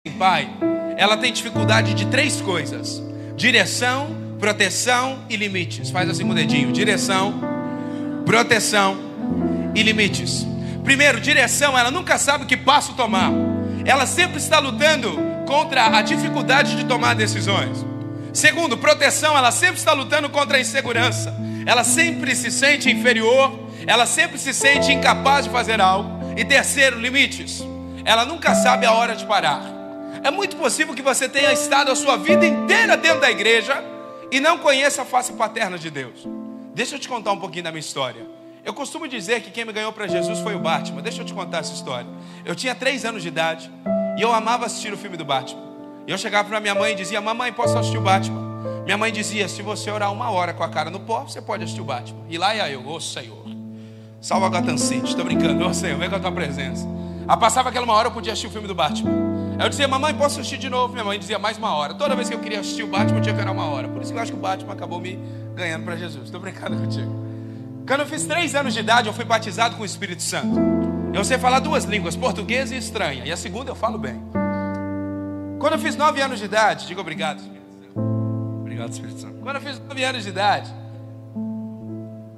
pai, ela tem dificuldade de 3 coisas: direção, proteção e limites. Faz assim com o dedinho: direção, proteção e limites. Primeiro, direção, ela nunca sabe que passo tomar. Ela sempre está lutando contra a dificuldade de tomar decisões. Segundo, proteção, ela sempre está lutando contra a insegurança. Ela sempre se sente inferior, ela sempre se sente incapaz de fazer algo. E terceiro, limites, ela nunca sabe a hora de parar. É muito possível que você tenha estado a sua vida inteira dentro da igreja e não conheça a face paterna de Deus. Deixa eu te contar um pouquinho da minha história. Eu costumo dizer que quem me ganhou para Jesus foi o Batman. Deixa eu te contar essa história. Eu tinha 3 anos de idade e eu amava assistir o filme do Batman. E eu chegava para minha mãe e dizia: mamãe, posso assistir o Batman? Minha mãe dizia: se você orar 1 hora com a cara no pó, você pode assistir o Batman. E lá ia eu: ô Senhor, salva Gotham City. Estou brincando, ô Senhor, vem com a tua presença. Aí passava aquela 1 hora, eu podia assistir o filme do Batman. Aí eu dizia: mamãe, posso assistir de novo? Minha mãe dizia: mais 1 hora. Toda vez que eu queria assistir o Batman, eu tinha que orar 1 hora. Por isso que eu acho que o Batman acabou me ganhando para Jesus. Estou brincando contigo. Quando eu fiz 3 anos de idade, eu fui batizado com o Espírito Santo. Eu sei falar 2 línguas, português e estranha. E a segunda eu falo bem. Quando eu fiz 9 anos de idade, diga obrigado, Espírito Santo. Obrigado, Espírito Santo. Quando eu fiz 9 anos de idade,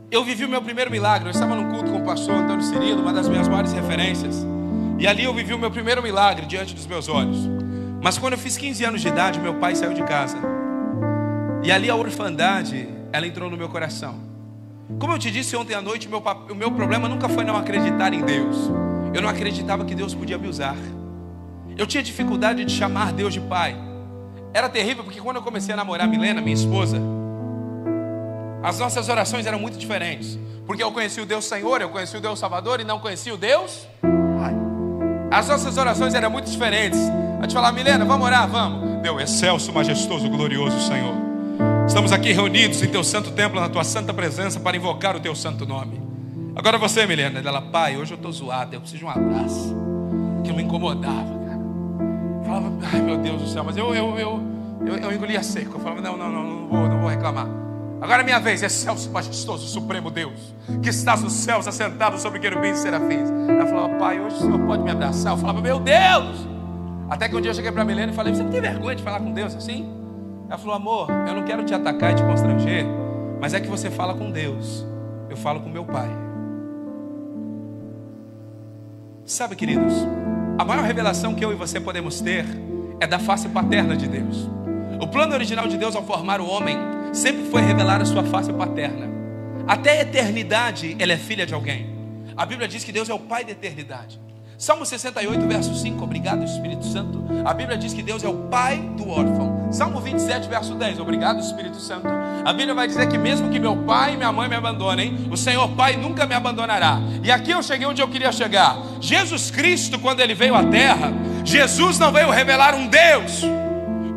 eu vivi o meu primeiro milagre. Eu estava num culto com o pastor Antônio Cirilo, uma das minhas maiores referências. E ali eu vivi o meu primeiro milagre diante dos meus olhos. Mas quando eu fiz 15 anos de idade, meu pai saiu de casa. E ali a orfandade, ela entrou no meu coração. Como eu te disse ontem à noite, o meu problema nunca foi não acreditar em Deus. Eu não acreditava que Deus podia me usar. Eu tinha dificuldade de chamar Deus de pai. Era terrível porque quando eu comecei a namorar Milena, minha esposa, as nossas orações eram muito diferentes. Porque eu conheci o Deus Senhor, eu conheci o Deus Salvador e não conheci o Deus Pai. As nossas orações eram muito diferentes. A gente falava: Milena, vamos orar? Vamos. Deus excelso, majestoso, glorioso Senhor, estamos aqui reunidos em teu santo templo, na tua santa presença, para invocar o teu santo nome. Agora você, Milena. Ela: pai, hoje eu estou zoado, eu preciso de um abraço. Que me incomodava, cara. Eu falava: ai meu Deus do céu. Mas eu engolia seco. Eu falava: não vou reclamar. Agora é minha vez. Excelso, majestoso, supremo Deus, que estás nos céus, assentado sobre querubins e serafins. Ela falava: pai, hoje o senhor pode me abraçar? Eu falava: meu Deus. Até que um dia eu cheguei para a Milena e falei: você não tem vergonha de falar com Deus assim? Ela falou: amor, eu não quero te atacar e te constranger, mas é que você fala com Deus, eu falo com meu pai. Sabe, queridos, a maior revelação que eu e você podemos ter é da face paterna de Deus. O plano original de Deus ao formar o homem sempre foi revelar a sua face paterna. Até a eternidade ela é filha de alguém. A Bíblia diz que Deus é o pai da eternidade. Salmo 68, verso 5, obrigado Espírito Santo. A Bíblia diz que Deus é o pai do órfão. Salmo 27, verso 10, obrigado Espírito Santo. A Bíblia vai dizer que mesmo que meu pai e minha mãe me abandonem, o Senhor Pai nunca me abandonará. E aqui eu cheguei onde eu queria chegar. Jesus Cristo, quando ele veio à terra, Jesus não veio revelar um Deus,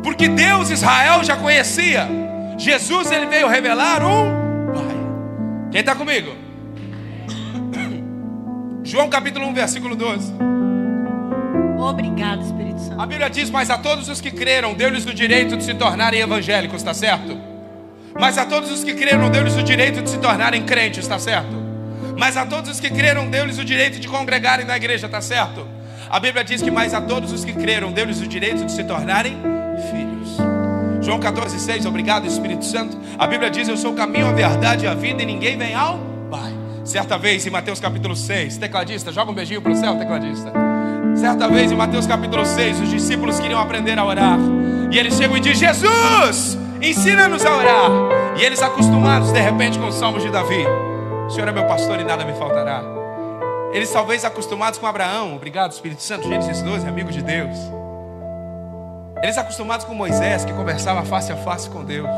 porque Deus Israel já conhecia. Jesus, ele veio revelar um Pai. Quem está comigo? João capítulo 1, versículo 12. Obrigado, Espírito Santo. A Bíblia diz: mas a todos os que creram, deu-lhes o direito de se tornarem evangélicos, está certo? Mas a todos os que creram, deu-lhes o direito de se tornarem crentes, está certo? Mas a todos os que creram, deu-lhes o direito de congregarem na igreja, está certo? A Bíblia diz que mais a todos os que creram, deu-lhes o direito de se tornarem filhos. João 14, 6, obrigado Espírito Santo. A Bíblia diz: eu sou o caminho, a verdade e a vida, e ninguém vem ao Pai. Certa vez em Mateus capítulo 6, tecladista, joga um beijinho para o céu, tecladista. Certa vez em Mateus capítulo 6, os discípulos queriam aprender a orar. E eles chegam e dizem: Jesus, ensina-nos a orar. E eles, acostumados de repente com os salmos de Davi: o Senhor é meu pastor e nada me faltará. Eles talvez acostumados com Abraão, obrigado Espírito Santo, Gênesis 12, amigos de Deus. Eles acostumados com Moisés, que conversava face a face com Deus.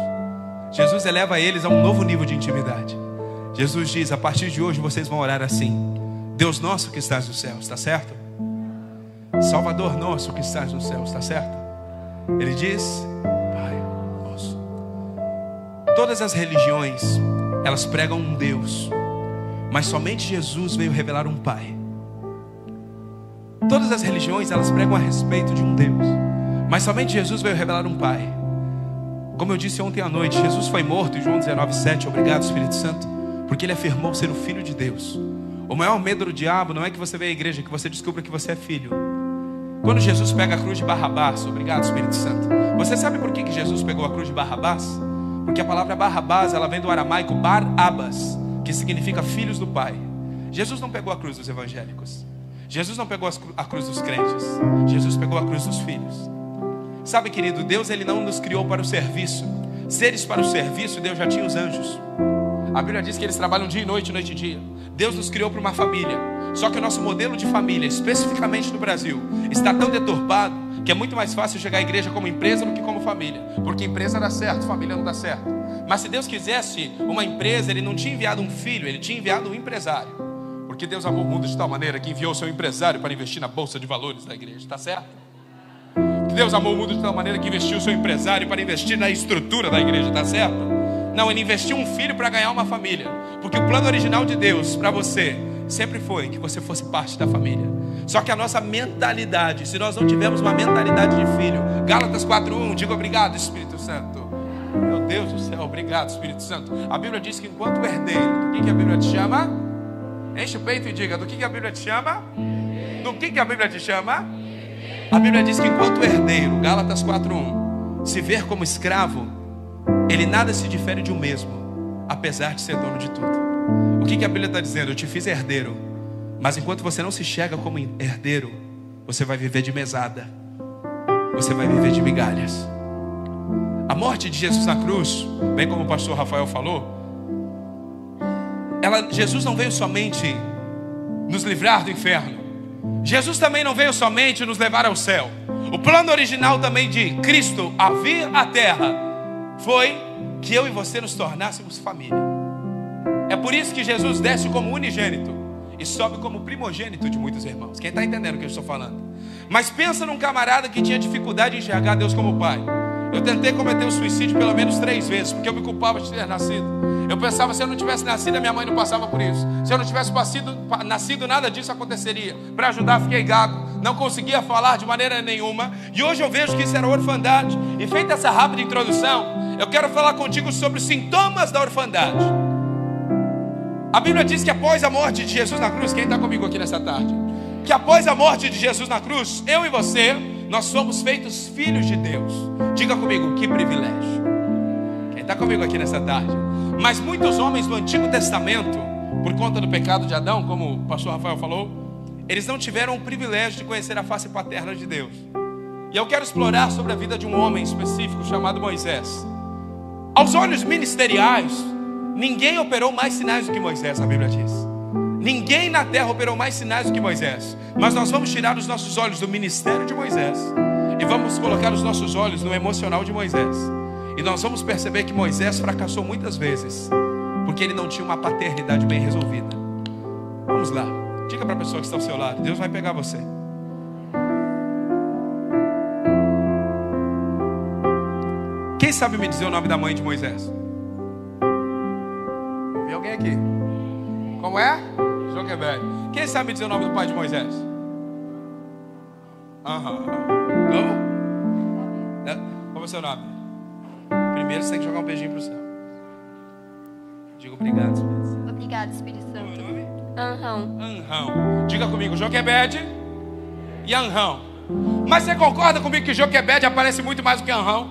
Jesus eleva eles a um novo nível de intimidade. Jesus diz: a partir de hoje vocês vão orar assim: Deus nosso que estás nos céus, está certo? Salvador nosso que estás nos céus, está certo? Ele diz: Pai nosso. Todas as religiões, elas pregam um Deus, mas somente Jesus veio revelar um Pai. Todas as religiões, elas pregam a respeito de um Deus, mas somente Jesus veio revelar um Pai. Como eu disse ontem à noite, Jesus foi morto em João 19, 7, obrigado Espírito Santo, porque ele afirmou ser o Filho de Deus. O maior medo do diabo não é que você venha à igreja, é que você descubra que você é filho. Quando Jesus pega a cruz de Barrabás, obrigado Espírito Santo. Você sabe por que Jesus pegou a cruz de Barrabás? Porque a palavra Barrabás, ela vem do aramaico Bar-Abas, que significa filhos do Pai. Jesus não pegou a cruz dos evangélicos. Jesus não pegou a cruz dos crentes. Jesus pegou a cruz dos filhos. Sabe, querido, Deus ele não nos criou para o serviço. Seres para o serviço, Deus já tinha os anjos. A Bíblia diz que eles trabalham dia e noite, noite e dia. Deus nos criou para uma família. Só que o nosso modelo de família, especificamente no Brasil, está tão deturpado que é muito mais fácil chegar à igreja como empresa do que como família. Porque empresa dá certo, família não dá certo. Mas se Deus quisesse uma empresa, Ele não tinha enviado um filho, Ele tinha enviado um empresário. Porque Deus amou o mundo de tal maneira que enviou o seu empresário para investir na bolsa de valores da igreja, está certo? Deus amou o mundo de tal maneira que investiu o seu empresário para investir na estrutura da igreja, está certo? Não, Ele investiu um filho para ganhar uma família. Porque o plano original de Deus para você sempre foi que você fosse parte da família. Só que a nossa mentalidade, se nós não tivermos uma mentalidade de filho, Gálatas 4:1, diga obrigado Espírito Santo. Meu Deus do céu, obrigado Espírito Santo. A Bíblia diz que enquanto herdeiro, do que a Bíblia te chama? Enche o peito e diga, do que a Bíblia te chama? Do que a Bíblia te chama? A Bíblia diz que enquanto herdeiro, Gálatas 4:1, se ver como escravo, ele nada se difere de um mesmo, apesar de ser dono de tudo. O que a Bíblia está dizendo? Eu te fiz herdeiro, mas enquanto você não se enxerga como herdeiro, você vai viver de mesada, você vai viver de migalhas. A morte de Jesus na cruz, bem como o pastor Rafael falou, Jesus não veio somente nos livrar do inferno. Jesus também não veio somente nos levar ao céu. O plano original também de Cristo a vir à terra foi que eu e você nos tornássemos família. É por isso que Jesus desce como unigênito e sobe como primogênito de muitos irmãos. Quem está entendendo o que eu estou falando? Mas pensa num camarada que tinha dificuldade de enxergar Deus como Pai. Eu tentei cometer o suicídio pelo menos 3 vezes, porque eu me culpava de ter nascido. Eu pensava, se eu não tivesse nascido, a minha mãe não passava por isso. Se eu não tivesse nascido, nada disso aconteceria. Para ajudar, fiquei gago, não conseguia falar de maneira nenhuma. E hoje eu vejo que isso era orfandade. E feita essa rápida introdução, eu quero falar contigo sobre os sintomas da orfandade. A Bíblia diz que após a morte de Jesus na cruz, quem está comigo aqui nessa tarde? Que após a morte de Jesus na cruz, eu e você, nós somos feitos filhos de Deus. Diga comigo, que privilégio. Quem está comigo aqui nessa tarde? Mas muitos homens do Antigo Testamento, por conta do pecado de Adão, como o pastor Rafael falou, eles não tiveram o privilégio de conhecer a face paterna de Deus. E eu quero explorar sobre a vida de um homem específico chamado Moisés. Aos olhos ministeriais, ninguém operou mais sinais do que Moisés, a Bíblia diz. Ninguém na terra operou mais sinais do que Moisés. Mas nós vamos tirar os nossos olhos do ministério de Moisés e vamos colocar os nossos olhos no emocional de Moisés. E nós vamos perceber que Moisés fracassou muitas vezes porque ele não tinha uma paternidade bem resolvida. Vamos lá, diga para a pessoa que está ao seu lado, Deus vai pegar você. Quem sabe me dizer o nome da mãe de Moisés? Tem alguém aqui? Como é? Joquebede. Quem sabe me dizer o nome do pai de Moisés? Como? Qual é o seu nome? Primeiro você tem que jogar um beijinho para o céu. Diga obrigado, Espírito Santo. Obrigado, Espírito Santo. Qual é o nome? Anrão. Diga comigo, Joquebede e Anrão. Mas você concorda comigo que Joquebede aparece muito mais do que Anrão?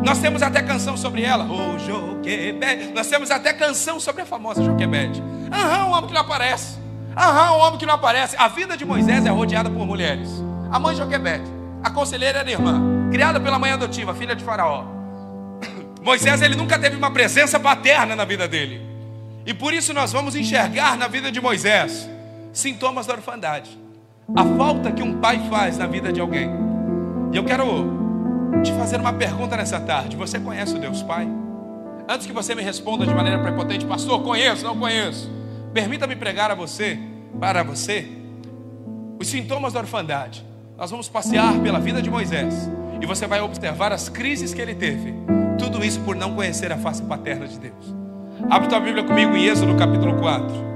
Nós temos até canção sobre ela. Oh, Joquebede. Nós temos até canção sobre a famosa Joquebede. Anrão é um homem que não aparece. Anrão é um homem que não aparece. A vida de Moisés é rodeada por mulheres. A mãe Joquebede, a conselheira era irmã, criada pela mãe adotiva, filha de Faraó. Moisés, ele nunca teve uma presença paterna na vida dele. E por isso nós vamos enxergar na vida de Moisés sintomas da orfandade. A falta que um pai faz na vida de alguém. E eu quero te fazer uma pergunta nessa tarde. Você conhece o Deus Pai? Antes que você me responda de maneira prepotente, pastor, conheço, não conheço. Permita-me pregar para você, os sintomas da orfandade. Nós vamos passear pela vida de Moisés e você vai observar as crises que ele teve. Tudo isso por não conhecer a face paterna de Deus. Abre tua Bíblia comigo em Êxodo capítulo 4.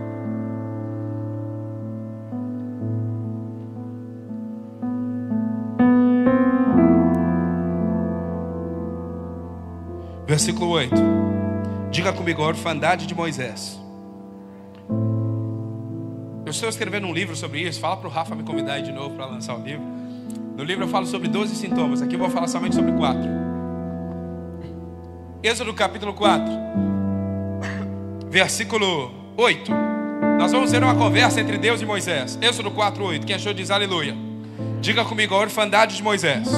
Versículo 8. Diga comigo, a orfandade de Moisés. Eu estou escrevendo um livro sobre isso. Fala para o Rafa me convidar aí de novo para lançar o livro. No livro eu falo sobre 12 sintomas. Aqui eu vou falar somente sobre 4. Êxodo capítulo 4, versículo 8. Nós vamos ter uma conversa entre Deus e Moisés. Êxodo 4, 8. Quem achou diz aleluia. Diga comigo, a orfandade de Moisés.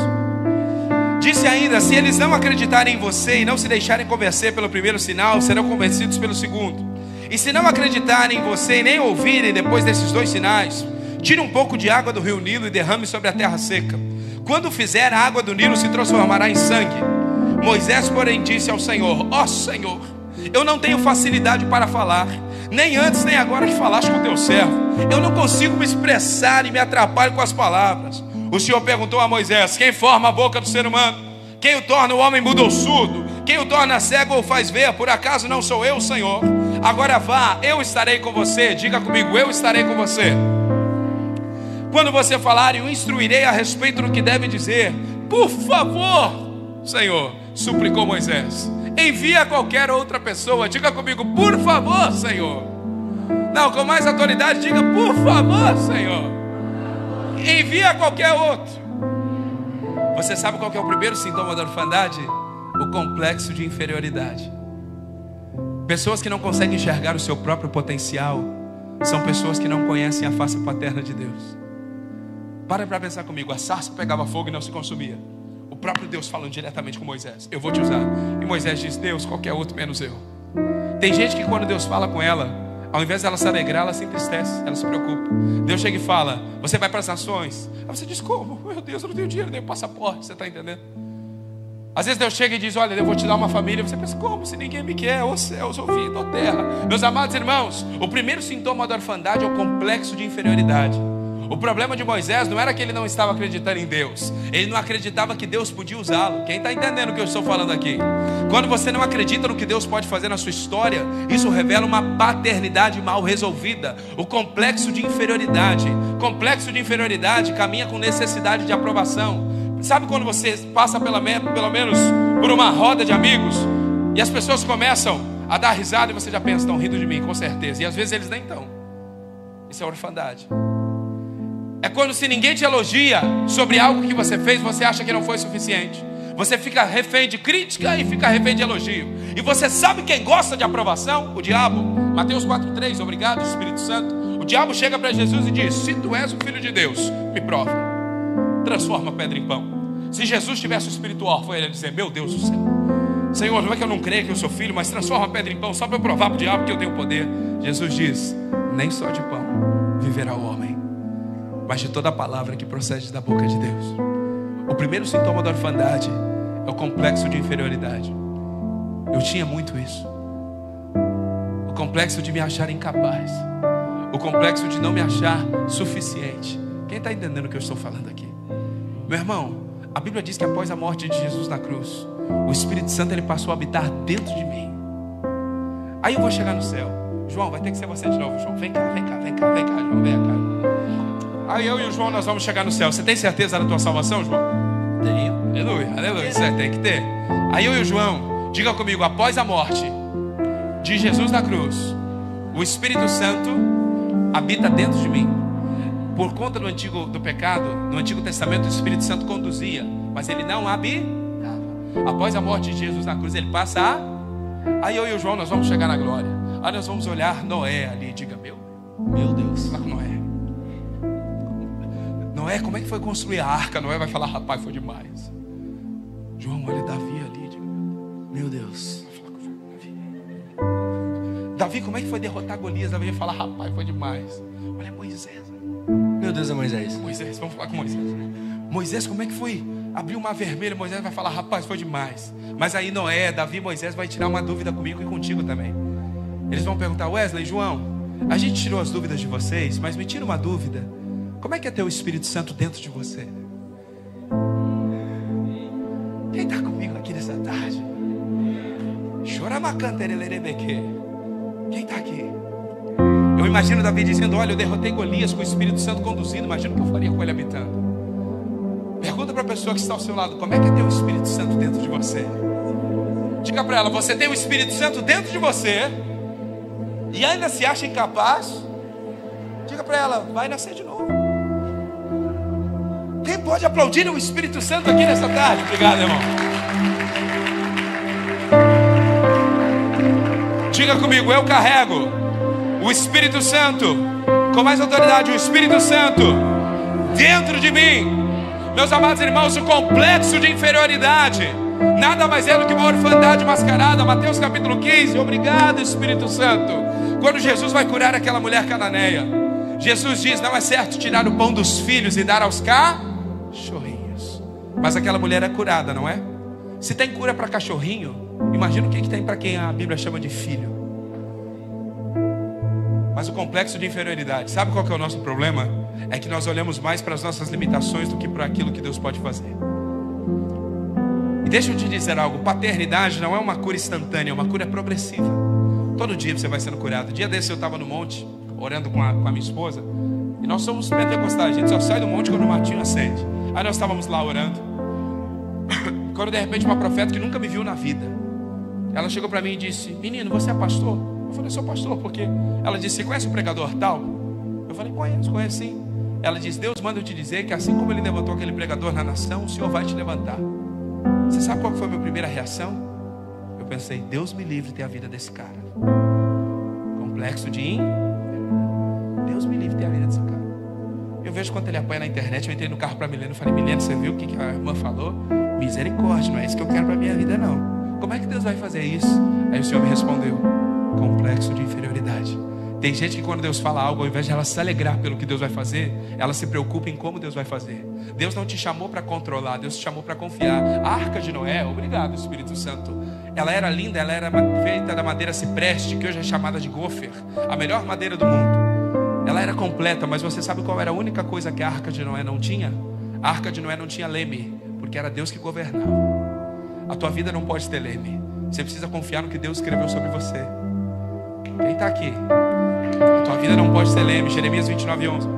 Disse ainda: se eles não acreditarem em você e não se deixarem convencer pelo primeiro sinal, serão convencidos pelo segundo. E se não acreditarem em você e nem ouvirem depois desses 2 sinais, tire um pouco de água do rio Nilo e derrame sobre a terra seca. Quando fizer, a água do Nilo se transformará em sangue. Moisés, porém, disse ao Senhor: ó Senhor, eu não tenho facilidade para falar, nem antes nem agora que falaste com o teu servo. Eu não consigo me expressar e me atrapalho com as palavras. O Senhor perguntou a Moisés: quem forma a boca do ser humano? Quem o torna o homem mudo ou surdo? Quem o torna cego ou faz ver? Por acaso não sou eu, Senhor? Agora vá, eu estarei com você. Diga comigo, eu estarei com você. Quando você falar, eu instruirei a respeito do que deve dizer. Por favor, Senhor, suplicou Moisés, envia qualquer outra pessoa. Diga comigo, por favor, Senhor. Não, com mais autoridade, diga, por favor, Senhor, envia qualquer outro. Você sabe qual que é o primeiro sintoma da orfandade? O complexo de inferioridade. Pessoas que não conseguem enxergar o seu próprio potencial são pessoas que não conhecem a face paterna de Deus. Para pensar comigo, a sarça pegava fogo e não se consumia. O próprio Deus falando diretamente com Moisés: eu vou te usar. E Moisés diz: Deus, qualquer outro menos eu. Tem gente que quando Deus fala com ela, ao invés dela se alegrar, ela se entristece, ela se preocupa. Deus chega e fala: você vai para as nações. Aí você diz: como? Meu Deus, eu não tenho dinheiro, nem passaporte. Você está entendendo? Às vezes Deus chega e diz: olha, eu vou te dar uma família. Você pensa: como? Se ninguém me quer, ou céus, ou vida, ou terra. Meus amados irmãos, o primeiro sintoma da orfandade é o complexo de inferioridade. O problema de Moisés não era que ele não estava acreditando em Deus, ele não acreditava que Deus podia usá-lo. Quem está entendendo o que eu estou falando aqui? Quando você não acredita no que Deus pode fazer na sua história, isso revela uma paternidade mal resolvida. O complexo de inferioridade. Complexo de inferioridade caminha com necessidade de aprovação. Sabe quando você passa pelo menos por uma roda de amigos e as pessoas começam a dar risada e você já pensa: estão rindo de mim, com certeza. E às vezes eles nem estão. Isso é orfandade. É quando, se ninguém te elogia sobre algo que você fez, você acha que não foi suficiente. Você fica refém de crítica e fica refém de elogio. E você sabe quem gosta de aprovação? O diabo. Mateus 4,3, obrigado Espírito Santo. O diabo chega para Jesus e diz: se tu és o Filho de Deus, me prova, transforma a pedra em pão. Se Jesus tivesse o espírito órfão, ele ia dizer: meu Deus do céu, Senhor, não é que eu não creio que eu sou filho, mas transforma a pedra em pão só para eu provar para o diabo que eu tenho poder. Jesus diz: nem só de pão viverá o homem, mas de toda a palavra que procede da boca de Deus. O primeiro sintoma da orfandade é o complexo de inferioridade. Eu tinha muito isso. O complexo de me achar incapaz. O complexo de não me achar suficiente. Quem está entendendo o que eu estou falando aqui? Meu irmão, a Bíblia diz que após a morte de Jesus na cruz, o Espírito Santo ele passou a habitar dentro de mim. Aí eu vou chegar no céu. João, vai ter que ser você de novo, João. Vem cá, João, vem cá. Aí eu e o João, nós vamos chegar no céu. Você tem certeza da tua salvação, João? Tenho. Aleluia, isso tem que ter. Aí eu e o João, diga comigo: após a morte de Jesus na cruz, o Espírito Santo habita dentro de mim. Por conta do pecado, no Antigo Testamento o Espírito Santo conduzia, mas ele não habitava. Após a morte de Jesus na cruz, ele passa a... Aí eu e o João, nós vamos chegar na glória. Aí nós vamos olhar Noé ali. Diga: meu Deus, fala com Noé. Noé, como é que foi construir a arca? Noé vai falar: rapaz, foi demais. João, olha Davi ali. Diga: meu Deus. Davi, como é que foi derrotar Golias? Davi vai falar: rapaz, foi demais. Olha Moisés. Meu Deus, é Moisés. Moisés, vamos falar com Moisés. Moisés, como é que foi abrir o mar vermelho? Moisés vai falar: rapaz, foi demais. Mas aí Noé, Davi, Moisés vai tirar uma dúvida comigo e contigo também. Eles vão perguntar: Wesley, João, a gente tirou as dúvidas de vocês, mas me tira uma dúvida: como é que é ter o Espírito Santo dentro de você? Quem está comigo aqui nessa tarde? Quem está aqui? Eu imagino Davi dizendo: olha, eu derrotei Golias com o Espírito Santo conduzindo. Imagina o que eu faria com ele habitando. Pergunta para a pessoa que está ao seu lado: como é que é ter o Espírito Santo dentro de você? Diga para ela: você tem o Espírito Santo dentro de você e ainda se acha incapaz? Diga para ela: vai nascer de novo. Quem pode aplaudir o Espírito Santo aqui nessa tarde? Obrigado, irmão. Diga comigo, eu carrego o Espírito Santo, com mais autoridade, o Espírito Santo dentro de mim. Meus amados irmãos, o complexo de inferioridade nada mais é do que uma orfandade mascarada. Mateus capítulo 15. Obrigado, Espírito Santo. Quando Jesus vai curar aquela mulher cananeia, Jesus diz: não é certo tirar o pão dos filhos e dar aos cachorrinhos. Mas aquela mulher é curada, não é? Se tem cura para cachorrinho, imagina o que tem para quem a Bíblia chama de filho. Mas o complexo de inferioridade, sabe qual que é o nosso problema? É que nós olhamos mais para as nossas limitações do que para aquilo que Deus pode fazer. E deixa eu te dizer algo: paternidade não é uma cura instantânea, é uma cura progressiva. Todo dia você vai sendo curado. Dia desse eu estava no monte, orando com a minha esposa. E nós somos pentecostais, a gente só sai do monte quando o matinho acende. Aí nós estávamos lá orando, quando de repente uma profeta que nunca me viu na vida, ela chegou para mim e disse: menino, você é pastor? Eu falei: sou pastor. Por quê? Ela disse: você conhece o pregador tal? Eu falei: conheço sim. Ela disse: Deus manda eu te dizer que assim como ele levantou aquele pregador na nação, o Senhor vai te levantar. Você sabe qual foi a minha primeira reação? Eu pensei: Deus me livre de ter a vida desse cara. Complexo de Deus me livre de ter a vida desse cara. Eu vejo quando ele apanha na internet. Eu entrei no carro para Milena e falei: Milena, você viu o que a irmã falou? Misericórdia, não é isso que eu quero para minha vida não. Como é que Deus vai fazer isso? Aí o Senhor me respondeu: complexo de inferioridade. Tem gente que quando Deus fala algo, ao invés de ela se alegrar pelo que Deus vai fazer, ela se preocupa em como Deus vai fazer. Deus não te chamou para controlar, Deus te chamou para confiar. A arca de Noé, obrigado Espírito Santo, ela era linda, ela era feita da madeira cipreste, que hoje é chamada de gofer, a melhor madeira do mundo. Ela era completa, mas você sabe qual era a única coisa que a arca de Noé não tinha? A arca de Noé não tinha leme, porque era Deus que governava. A tua vida não pode ter leme. Você precisa confiar no que Deus escreveu sobre você. Quem está aqui? A tua vida não pode ter leme. Jeremias 29:11.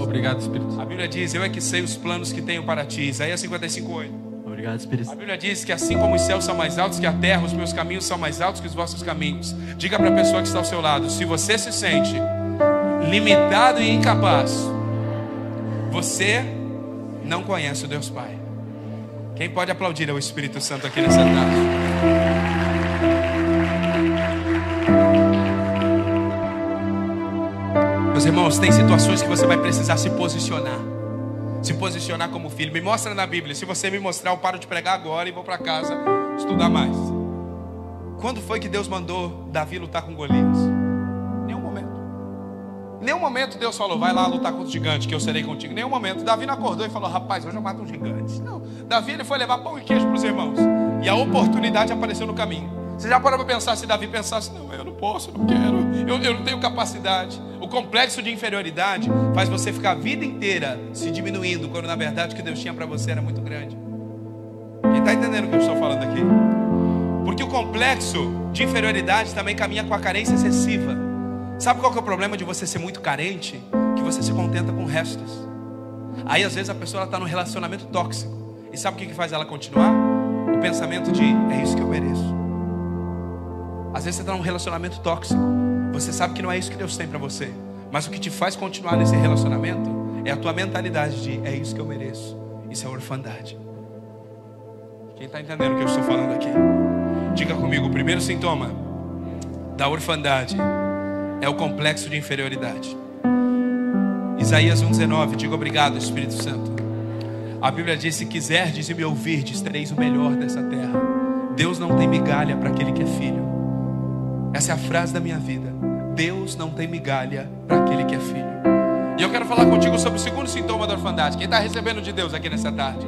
Obrigado, Espírito. A Bíblia diz: eu é que sei os planos que tenho para ti. Isaías 55:8. Obrigado, Espírito. A Bíblia diz que assim como os céus são mais altos que a terra, os meus caminhos são mais altos que os vossos caminhos. Diga para a pessoa que está ao seu lado: se você se sente limitado e incapaz, você não conhece o Deus Pai. Quem pode aplaudir ao Espírito Santo aqui nessa tarde? Meus irmãos, tem situações que você vai precisar se posicionar. Se posicionar como filho. Me mostra na Bíblia. Se você me mostrar, eu paro de pregar agora e vou para casa estudar mais. Quando foi que Deus mandou Davi lutar com Golias? Nenhum momento. Em nenhum momento Deus falou: vai lá lutar contra o gigante, que eu serei contigo. Em nenhum momento. Davi não acordou e falou: rapaz, hoje eu mato um gigante. Não. Davi, ele foi levar pão e queijo para os irmãos. E a oportunidade apareceu no caminho. Você já parou para pensar, se Davi pensasse: não, eu não posso, eu não quero, eu não tenho capacidade. O complexo de inferioridade faz você ficar a vida inteira se diminuindo, quando na verdade o que Deus tinha para você era muito grande. Quem está entendendo o que eu estou falando aqui? Porque o complexo de inferioridade também caminha com a carência excessiva. Sabe qual que é o problema de você ser muito carente? Que você se contenta com restos. Aí às vezes a pessoa está num relacionamento tóxico. E sabe o que faz ela continuar? O pensamento de: é isso que eu mereço. Às vezes você está num relacionamento tóxico. Você sabe que não é isso que Deus tem para você. Mas o que te faz continuar nesse relacionamento é a tua mentalidade de: é isso que eu mereço. Isso é orfandade. Quem está entendendo o que eu estou falando aqui? Diga comigo: o primeiro sintoma da orfandade é o complexo de inferioridade. Isaías 1:19. Diga: obrigado, Espírito Santo. A Bíblia diz: se quiserdes e me ouvirdes, tereis o melhor dessa terra. Deus não tem migalha para aquele que é filho. Essa é a frase da minha vida. Deus não tem migalha para aquele que é filho. E eu quero falar contigo sobre o segundo sintoma da orfandade. Quem está recebendo de Deus aqui nessa tarde?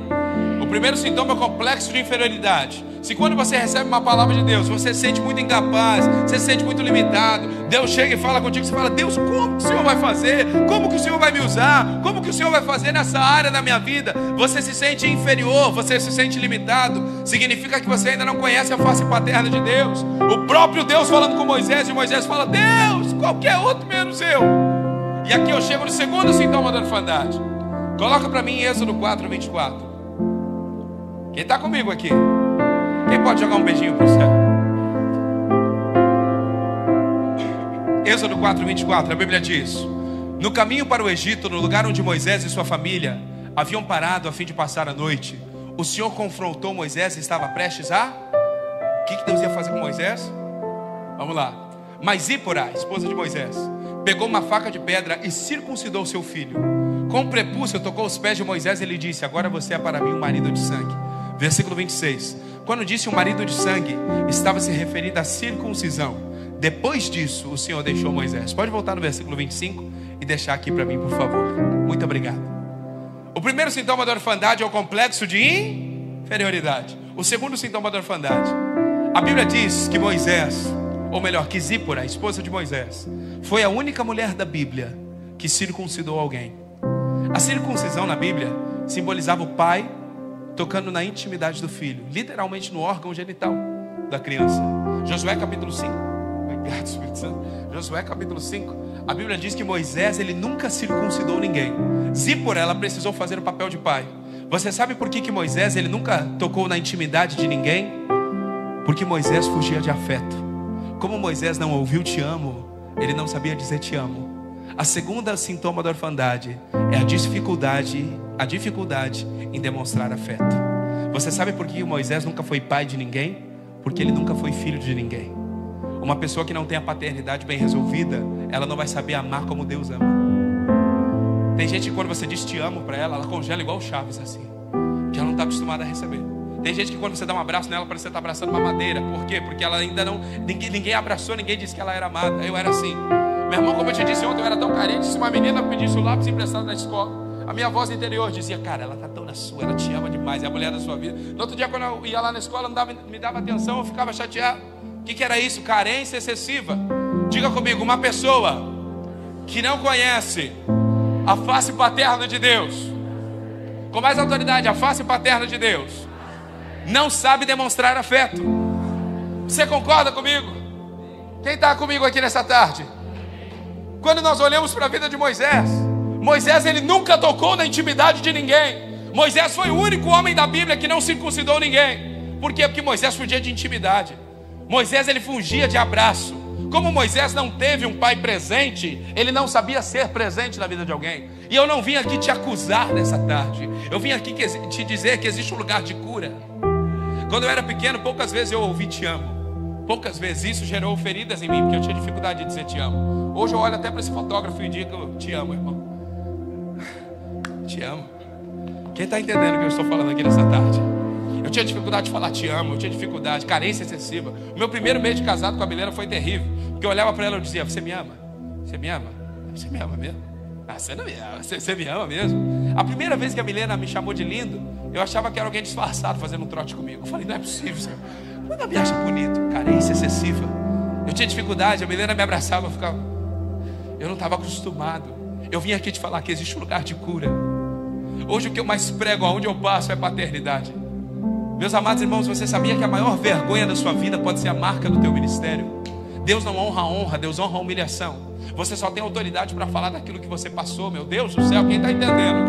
O primeiro sintoma é o complexo de inferioridade. Se quando você recebe uma palavra de Deus, você se sente muito incapaz, você se sente muito limitado, Deus chega e fala contigo, você fala: Deus, como que o Senhor vai fazer? Como que o Senhor vai me usar? Como que o Senhor vai fazer nessa área da minha vida? Você se sente inferior, você se sente limitado. Significa que você ainda não conhece a face paterna de Deus. O próprio Deus falando com Moisés, e Moisés fala: Deus, qualquer outro menos eu. E aqui eu chego no segundo sintoma da orfandade. Coloca para mim Êxodo 4:24. Quem está comigo aqui? Quem pode jogar um beijinho para o céu? Êxodo 4:24, a Bíblia diz: no caminho para o Egito, no lugar onde Moisés e sua família haviam parado a fim de passar a noite. O Senhor confrontou Moisés e estava prestes a... O que Deus ia fazer com Moisés? Vamos lá. Mas Zípora, esposa de Moisés, pegou uma faca de pedra e circuncidou seu filho. Com o prepúcio tocou os pés de Moisés e lhe disse: agora você é para mim um marido de sangue. Versículo 26. Quando disse um marido de sangue, estava se referindo à circuncisão. Depois disso, o Senhor deixou Moisés. Pode voltar no versículo 25 e deixar aqui para mim, por favor. Muito obrigado. O primeiro sintoma da orfandade é o complexo de inferioridade. O segundo sintoma da orfandade, a Bíblia diz que Moisés, ou melhor, que Zípora, a esposa de Moisés, foi a única mulher da Bíblia que circuncidou alguém. A circuncisão na Bíblia simbolizava o pai tocando na intimidade do filho, literalmente no órgão genital da criança. Josué capítulo 5. Obrigado, Espírito Santo. Josué capítulo 5. A Bíblia diz que Moisés, ele nunca circuncidou ninguém. Zípora, ela precisou fazer o papel de pai. Você sabe por que Moisés, ele nunca tocou na intimidade de ninguém? Porque Moisés fugia de afeto. Como Moisés não ouviu te amo, ele não sabia dizer te amo. A segunda sintoma da orfandade é a dificuldade em demonstrar afeto. Você sabe por que Moisés nunca foi pai de ninguém? Porque ele nunca foi filho de ninguém. Uma pessoa que não tem a paternidade bem resolvida, ela não vai saber amar como Deus ama. Tem gente que quando você diz te amo para ela congela igual Chaves assim, que ela não está acostumada a receber. Tem gente que quando você dá um abraço nela, parece que você está abraçando uma madeira. Por quê? Porque ela ainda não... Ninguém abraçou, ninguém disse que ela era amada. Eu era assim. Meu irmão, como eu te disse ontem, eu era tão carente. Se uma menina pedisse o lápis emprestado na escola, a minha voz interior dizia: cara, ela está tão na sua, ela te ama demais, é a mulher da sua vida. No outro dia, quando eu ia lá na escola, me dava atenção, eu ficava chateado. O que era isso? Carência excessiva. Diga comigo, uma pessoa que não conhece a face paterna de Deus, com mais autoridade, a face paterna de Deus, não sabe demonstrar afeto. Você concorda comigo? Quem está comigo aqui nessa tarde? Quando nós olhamos para a vida de Moisés, ele nunca tocou na intimidade de ninguém. Moisés foi o único homem da Bíblia que não circuncidou ninguém. Por quê? Porque Moisés fugia de intimidade. Moisés, ele fugia de abraço. Como Moisés não teve um pai presente, ele não sabia ser presente na vida de alguém. E eu não vim aqui te acusar nessa tarde. Eu vim aqui te dizer que existe um lugar de cura. Quando eu era pequeno, poucas vezes eu ouvi te amo. Poucas vezes isso gerou feridas em mim, porque eu tinha dificuldade de dizer te amo. Hoje eu olho até para esse fotógrafo e digo: te amo, irmão. Te amo. Quem está entendendo o que eu estou falando aqui nessa tarde? Eu tinha dificuldade de falar te amo, eu tinha dificuldade, carência excessiva. O meu primeiro mês de casado com a Milena foi terrível, porque eu olhava para ela e dizia: você me ama? Você me ama? Você me ama mesmo? Ah, você não me ama, você me ama mesmo? A primeira vez que a Milena me chamou de lindo, eu achava que era alguém disfarçado fazendo um trote comigo. Eu falei: não é possível, Senhor. Quando ela me acha bonito, carência excessiva. Eu tinha dificuldade, a Milena me abraçava, eu ficava... Eu não estava acostumado. Eu vim aqui te falar que existe um lugar de cura. Hoje o que eu mais prego aonde eu passo é paternidade. Meus amados irmãos, você sabia que a maior vergonha da sua vida pode ser a marca do teu ministério? Deus não honra a honra, Deus honra a humilhação. Você só tem autoridade para falar daquilo que você passou. Meu Deus do céu, quem está entendendo?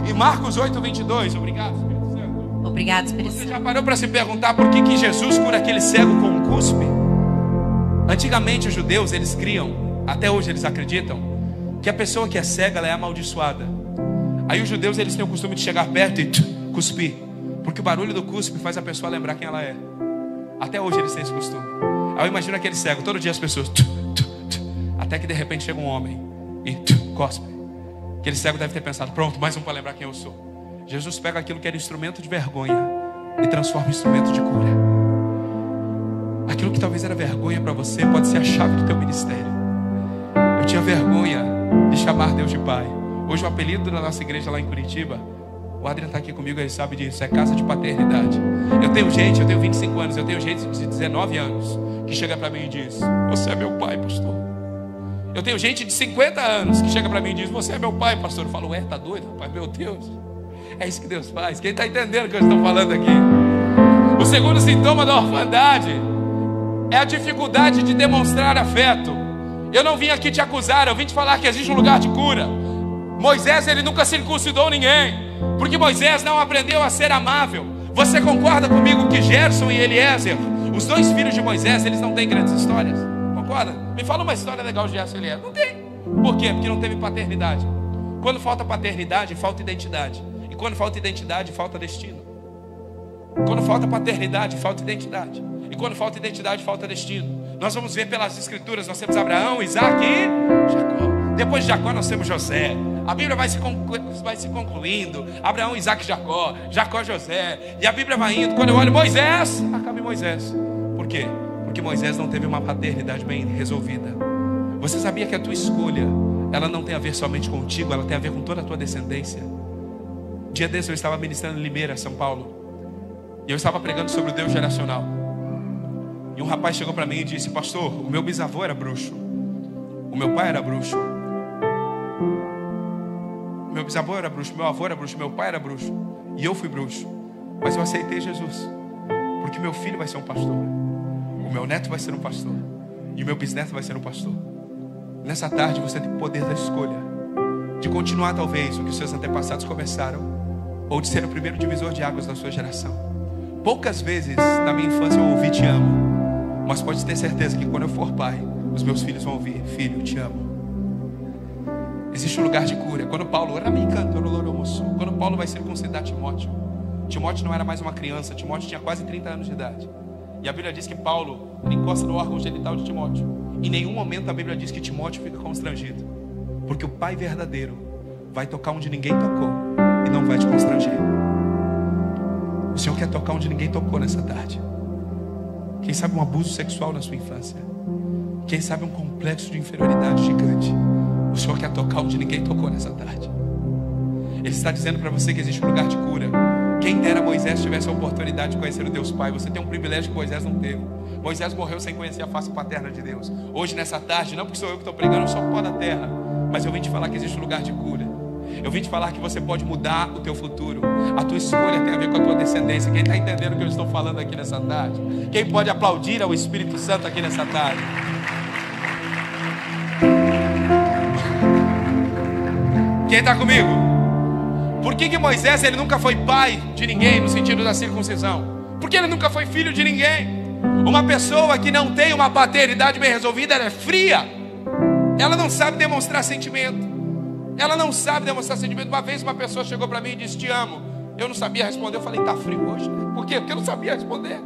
E Marcos 8:22. Obrigado, Espírito Santo. Obrigado, Espírito Santo. Você já parou para se perguntar por que Jesus cura aquele cego com um cuspe? Antigamente os judeus, eles criam, até hoje eles acreditam, que a pessoa que é cega, ela é amaldiçoada. Aí os judeus, eles têm o costume de chegar perto e cuspir, porque o barulho do cuspe faz a pessoa lembrar quem ela é. Até hoje eles têm esse costume. Aí eu imagino aquele cego, todo dia as pessoas até que de repente chega um homem e cospe. Aquele cego deve ter pensado: pronto, mais um para lembrar quem eu sou. Jesus pega aquilo que era instrumento de vergonha e transforma em instrumento de cura. Aquilo que talvez era vergonha para você pode ser a chave do teu ministério. Eu tinha vergonha de chamar Deus de Pai. Hoje o apelido da nossa igreja lá em Curitiba, o Adrian está aqui comigo, ele sabe disso, é casa de paternidade. Eu tenho 25 anos, eu tenho gente de 19 anos que chega para mim e diz: você é meu pai, pastor. Eu tenho gente de 50 anos que chega para mim e diz: você é meu pai, pastor. Eu falo: ué, tá doido, pai? Meu Deus, é isso que Deus faz. Quem está entendendo o que eu estou falando aqui? O segundo sintoma da orfandade é a dificuldade de demonstrar afeto. Eu não vim aqui te acusar, eu vim te falar que existe um lugar de cura. Moisés, ele nunca circuncidou ninguém, porque Moisés não aprendeu a ser amável. Você concorda comigo que Gerson e Eliezer, os dois filhos de Moisés, eles não têm grandes histórias? Concorda? Me fala uma história legal de Gerson e Eliezer. Não tem. Por quê? Porque não teve paternidade. Quando falta paternidade, falta identidade. E quando falta identidade, falta destino. Quando falta paternidade, falta identidade. E quando falta identidade, falta destino. Nós vamos ver pelas escrituras, nós temos Abraão, Isaac e Jacó. Depois de Jacó nós temos José. A Bíblia vai se concluindo. Abraão, Isaac e Jacó. Jacó, José. E a Bíblia vai indo. Quando eu olho Moisés, acaba em Moisés. Por quê? Porque Moisés não teve uma paternidade bem resolvida. Você sabia que a tua escolha, ela não tem a ver somente contigo, ela tem a ver com toda a tua descendência. Dia desse eu estava ministrando em Limeira, São Paulo. E eu estava pregando sobre o Deus geracional. E um rapaz chegou para mim e disse: pastor, o meu bisavô era bruxo. O meu pai era bruxo. Meu bisavô era bruxo, meu avô era bruxo, meu pai era bruxo. E eu fui bruxo. Mas eu aceitei Jesus. Porque meu filho vai ser um pastor. O meu neto vai ser um pastor. E o meu bisneto vai ser um pastor. Nessa tarde você tem o poder da escolha. De continuar talvez o que os seus antepassados começaram. Ou de ser o primeiro divisor de águas da sua geração. Poucas vezes na minha infância eu ouvi te amo. Mas pode ter certeza que quando eu for pai, os meus filhos vão ouvir: filho, te amo. Existe um lugar de cura. Quando Paulo vai circuncidar Timóteo, Timóteo não era mais uma criança. Timóteo tinha quase 30 anos de idade. E a Bíblia diz que Paulo encosta no órgão genital de Timóteo. Em nenhum momento a Bíblia diz que Timóteo fica constrangido. Porque o pai verdadeiro vai tocar onde ninguém tocou e não vai te constranger. O Senhor quer tocar onde ninguém tocou nessa tarde. Quem sabe um abuso sexual na sua infância. Quem sabe um complexo de inferioridade gigante. O Senhor quer tocar onde ninguém tocou nessa tarde. Ele está dizendo para você que existe um lugar de cura. Quem dera Moisés tivesse a oportunidade de conhecer o Deus Pai. Você tem um privilégio que Moisés não teve. Moisés morreu sem conhecer a face paterna de Deus. Hoje nessa tarde, não porque sou eu que estou pregando, eu sou o pó da terra, mas eu vim te falar que existe um lugar de cura. Eu vim te falar que você pode mudar o teu futuro. A tua escolha tem a ver com a tua descendência. Quem está entendendo o que eu estou falando aqui nessa tarde? Quem pode aplaudir ao Espírito Santo aqui nessa tarde? Quem está comigo? Por que Moisés ele nunca foi pai de ninguém no sentido da circuncisão? Porque ele nunca foi filho de ninguém. Uma pessoa que não tem uma paternidade bem resolvida, ela é fria. Ela não sabe demonstrar sentimento. Ela não sabe demonstrar sentimento. Uma vez uma pessoa chegou para mim e disse: te amo. Eu não sabia responder. Eu falei: tá frio hoje? Por quê? Porque eu não sabia responder.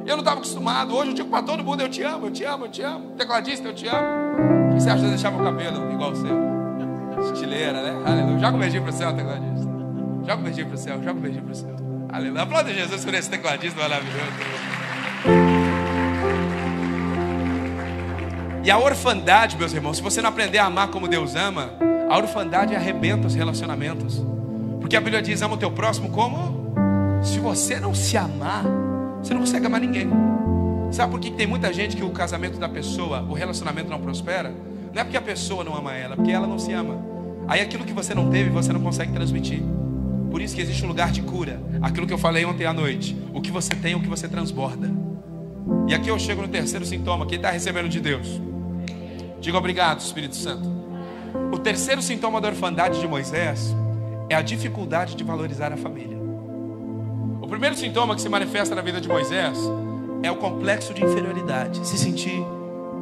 Eu não estava acostumado. Hoje eu digo para todo mundo: eu te amo, eu te amo, eu te amo. Tecladista, eu te amo. O que você acha de deixar meu cabelo igual o seu? Estileira, né? Aleluia. Joga um beijinho pro céu, tecladista. Joga um beijinho pro céu, joga um beijinho pro céu. Aleluia. Aplauda Jesus por esse tecladista maravilhoso. E a orfandade, meus irmãos, se você não aprender a amar como Deus ama, a orfandade arrebenta os relacionamentos. Porque a Bíblia diz: ama o teu próximo como? Se você não se amar, você não consegue amar ninguém. Sabe por que tem muita gente que o casamento da pessoa, o relacionamento não prospera? Não é porque a pessoa não ama ela, é porque ela não se ama. Aí aquilo que você não teve, você não consegue transmitir. Por isso que existe um lugar de cura. Aquilo que eu falei ontem à noite: o que você tem é o que você transborda. E aqui eu chego no terceiro sintoma. Quem está recebendo de Deus? Diga obrigado, Espírito Santo. O terceiro sintoma da orfandade de Moisés é a dificuldade de valorizar a família. O primeiro sintoma que se manifesta na vida de Moisés é o complexo de inferioridade, se sentir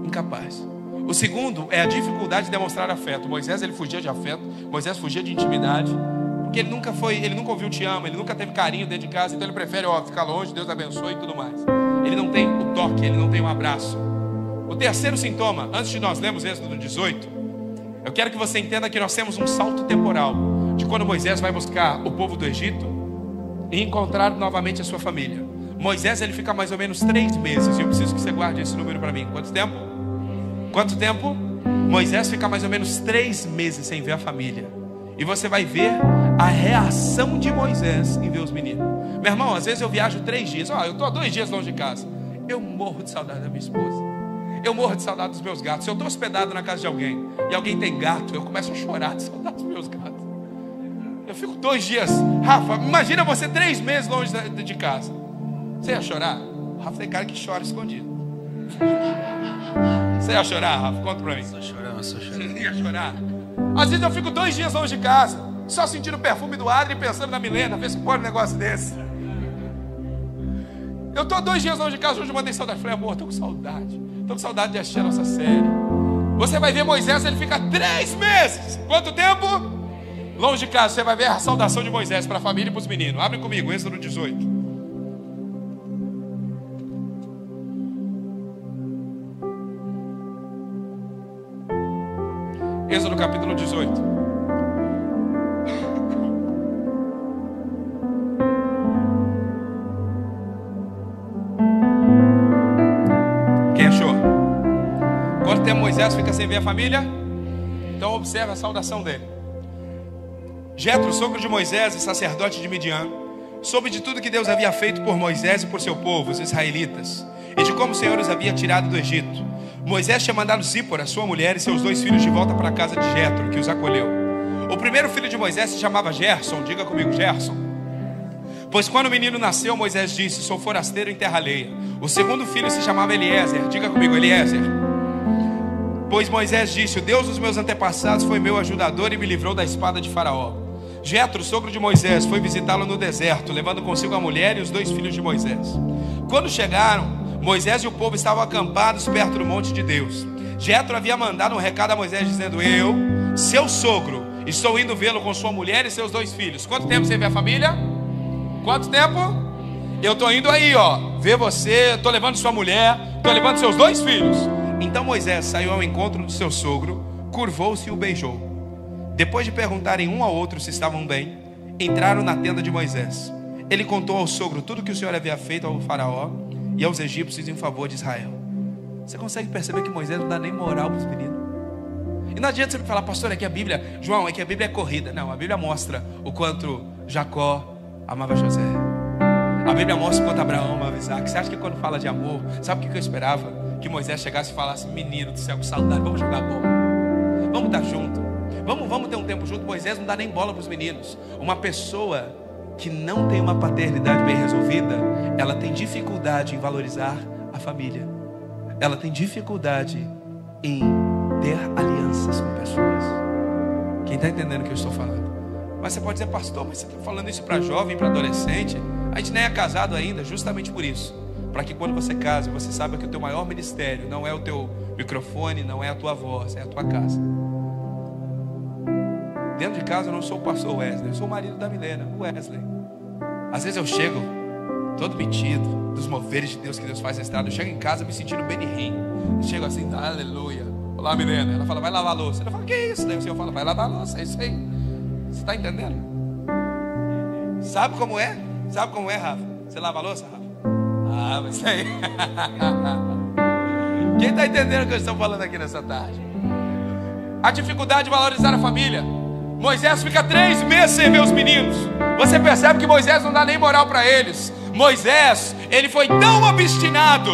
incapaz. O segundo é a dificuldade de demonstrar afeto. Moisés ele fugia de afeto, Moisés fugia de intimidade, porque ele nunca ouviu te amo, ele nunca teve carinho dentro de casa, então ele prefere ficar longe, Deus abençoe e tudo mais. Ele não tem o toque, ele não tem um abraço. O terceiro sintoma, antes de nós lermos Êxodo 18, eu quero que você entenda que nós temos um salto temporal de quando Moisés vai buscar o povo do Egito e encontrar novamente a sua família. Moisés ele fica mais ou menos 3 meses, e eu preciso que você guarde esse número para mim. Quanto tempo? Quanto tempo? Moisés fica mais ou menos 3 meses sem ver a família. E você vai ver a reação de Moisés em ver os meninos. Meu irmão, às vezes eu viajo 3 dias. Eu estou há 2 dias longe de casa. Eu morro de saudade da minha esposa. Eu morro de saudade dos meus gatos. Se eu estou hospedado na casa de alguém e alguém tem gato, eu começo a chorar de saudade dos meus gatos. Eu fico 2 dias. Rafa, imagina você 3 meses longe de casa. Você ia chorar? O Rafa tem cara que chora escondido. Você ia chorar, Rafa? Conta pra mim. Só chorando. Você ia chorar? Às vezes eu fico 2 dias longe de casa, só sentindo o perfume do Adri e pensando na Milena, ver se pode um negócio desse. Eu estou 2 dias longe de casa, hoje eu mandei saudade. Falei: amor, estou com saudade. Estou com saudade de assistir a nossa série. Você vai ver Moisés, ele fica 3 meses. Quanto tempo? Longe de casa, você vai ver a saudação de Moisés para a família e para os meninos. Abre comigo, Êxodo 18. Êxodo capítulo 18. Quem achou? Quanto tempo Moisés fica sem ver a família? Então observe a saudação dele. Jetro, sogro de Moisés e sacerdote de Midian, soube de tudo que Deus havia feito por Moisés e por seu povo, os israelitas, e de como o Senhor os havia tirado do Egito. Moisés tinha mandado Zípora, sua mulher, e seus 2 filhos de volta para a casa de Jetro, que os acolheu. O primeiro filho de Moisés se chamava Gerson, diga comigo, Gerson. Pois quando o menino nasceu, Moisés disse: sou forasteiro em terra alheia. O segundo filho se chamava Eliezer, diga comigo, Eliezer. Pois Moisés disse: o Deus dos meus antepassados foi meu ajudador e me livrou da espada de Faraó. Jetro, sogro de Moisés, foi visitá-lo no deserto, levando consigo a mulher e os 2 filhos de Moisés. Quando chegaram, Moisés e o povo estavam acampados perto do monte de Deus. Jetro havia mandado um recado a Moisés dizendo: eu, seu sogro, estou indo vê-lo com sua mulher e seus 2 filhos. Quanto tempo você vê a família? Quanto tempo? Eu estou indo aí, ó, ver você, estou levando sua mulher, estou levando seus 2 filhos. Então Moisés saiu ao encontro do seu sogro, curvou-se e o beijou. Depois de perguntarem um ao outro se estavam bem, entraram na tenda de Moisés. Ele contou ao sogro tudo que o Senhor havia feito ao faraó e aos egípcios em favor de Israel. Você consegue perceber que Moisés não dá nem moral para os meninos? E não adianta você me falar: pastor, é que a Bíblia, João, é que a Bíblia é corrida. Não, a Bíblia mostra o quanto Jacó amava José. A Bíblia mostra o quanto Abraão amava Isaac. Você acha que quando fala de amor, sabe o que eu esperava? Que Moisés chegasse e falasse: menino do céu, com saudade, vamos jogar bola, vamos estar junto, vamos ter um tempo junto. Moisés não dá nem bola para os meninos. Uma pessoa que não tem uma paternidade bem resolvida, ela tem dificuldade em valorizar a família. Ela tem dificuldade em ter alianças com pessoas. Quem está entendendo o que eu estou falando? Mas você pode dizer: pastor, mas você está falando isso para jovem, para adolescente? A gente nem é casado ainda, justamente por isso. Para que quando você casa, você saiba que o teu maior ministério não é o teu microfone, não é a tua voz, é a tua casa. Dentro de casa eu não sou o pastor Wesley, eu sou o marido da Milena, o Wesley. Às vezes eu chego todo metido dos moveres de Deus que Deus faz na estrada. Eu chego em casa me sentindo Benihim. Eu chego assim, aleluia. Olá, Milena. Ela fala: vai lavar a louça. Ela fala: que é isso? Daí o Senhor fala: vai lavar a louça, é isso aí. Você está entendendo? Sabe como é? Sabe como é, Rafa? Você lava a louça, Rafa? Ah, mas isso aí. Quem está entendendo o que eu estou falando aqui nessa tarde? A dificuldade de valorizar a família. Moisés fica 3 meses sem ver os meninos. Você percebe que Moisés não dá nem moral para eles. Moisés, ele foi tão obstinado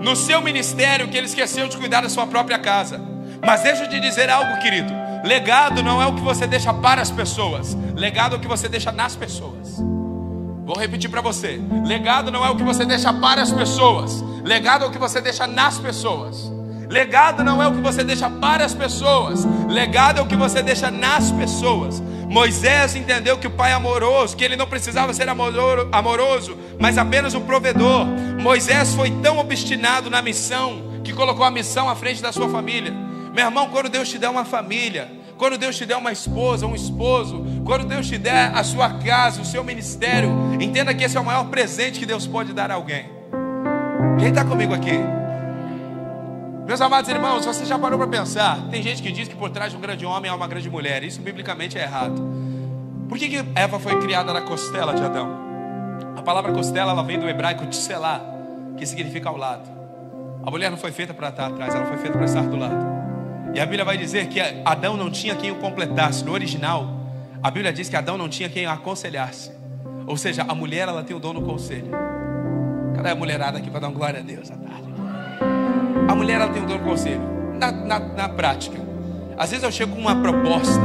no seu ministério que ele esqueceu de cuidar da sua própria casa. Mas deixa eu te dizer algo, querido. Legado não é o que você deixa para as pessoas. Legado é o que você deixa nas pessoas. Vou repetir para você: legado não é o que você deixa para as pessoas. Legado é o que você deixa nas pessoas. Legado não é o que você deixa para as pessoas. Legado é o que você deixa nas pessoas. Moisés entendeu que o pai é amoroso, que ele não precisava ser amoroso, mas apenas um provedor. Moisés foi tão obstinado na missão que colocou a missão à frente da sua família. Meu irmão, quando Deus te der uma família, quando Deus te der uma esposa, um esposo, quando Deus te der a sua casa, o seu ministério, entenda que esse é o maior presente que Deus pode dar a alguém. Quem está comigo aqui? Meus amados irmãos, você já parou para pensar? Tem gente que diz que por trás de um grande homem há uma grande mulher. Isso biblicamente é errado. Por que Eva foi criada na costela de Adão? A palavra costela, ela vem do hebraico tselá, que significa ao lado. A mulher não foi feita para estar atrás, ela foi feita para estar do lado. E a Bíblia vai dizer que Adão não tinha quem o completasse. No original, a Bíblia diz que Adão não tinha quem o aconselhasse. Ou seja, a mulher, ela tem o dom no conselho. Cadê a mulherada aqui para dar uma glória a Deus à tarde? A mulher, ela tem o dom no conselho. Na prática, às vezes eu chego com uma proposta,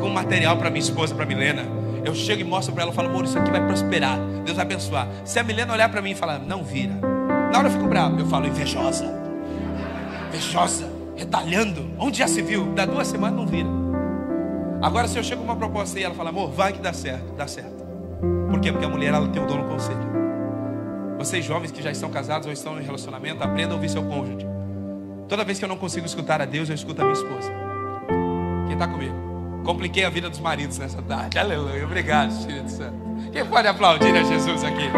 com um material para minha esposa, para Milena. Eu chego e mostro para ela, eu falo: amor, isso aqui vai prosperar, Deus vai abençoar. Se a Milena olhar para mim e falar: não vira, na hora eu fico bravo. Eu falo: invejosa, retalhando. Onde já se viu? Dá 2 semanas não vira. Agora se eu chego com uma proposta e ela fala: amor, vai que dá certo. Dá certo. Por quê? Porque a mulher, ela tem o dom no conselho. Vocês jovens que já estão casados ou estão em relacionamento, aprendam a ouvir seu cônjuge. Toda vez que eu não consigo escutar a Deus, eu escuto a minha esposa. Quem está comigo? Compliquei a vida dos maridos nessa tarde. Aleluia. Obrigado, Espírito Santo. Quem pode aplaudir a Jesus aqui?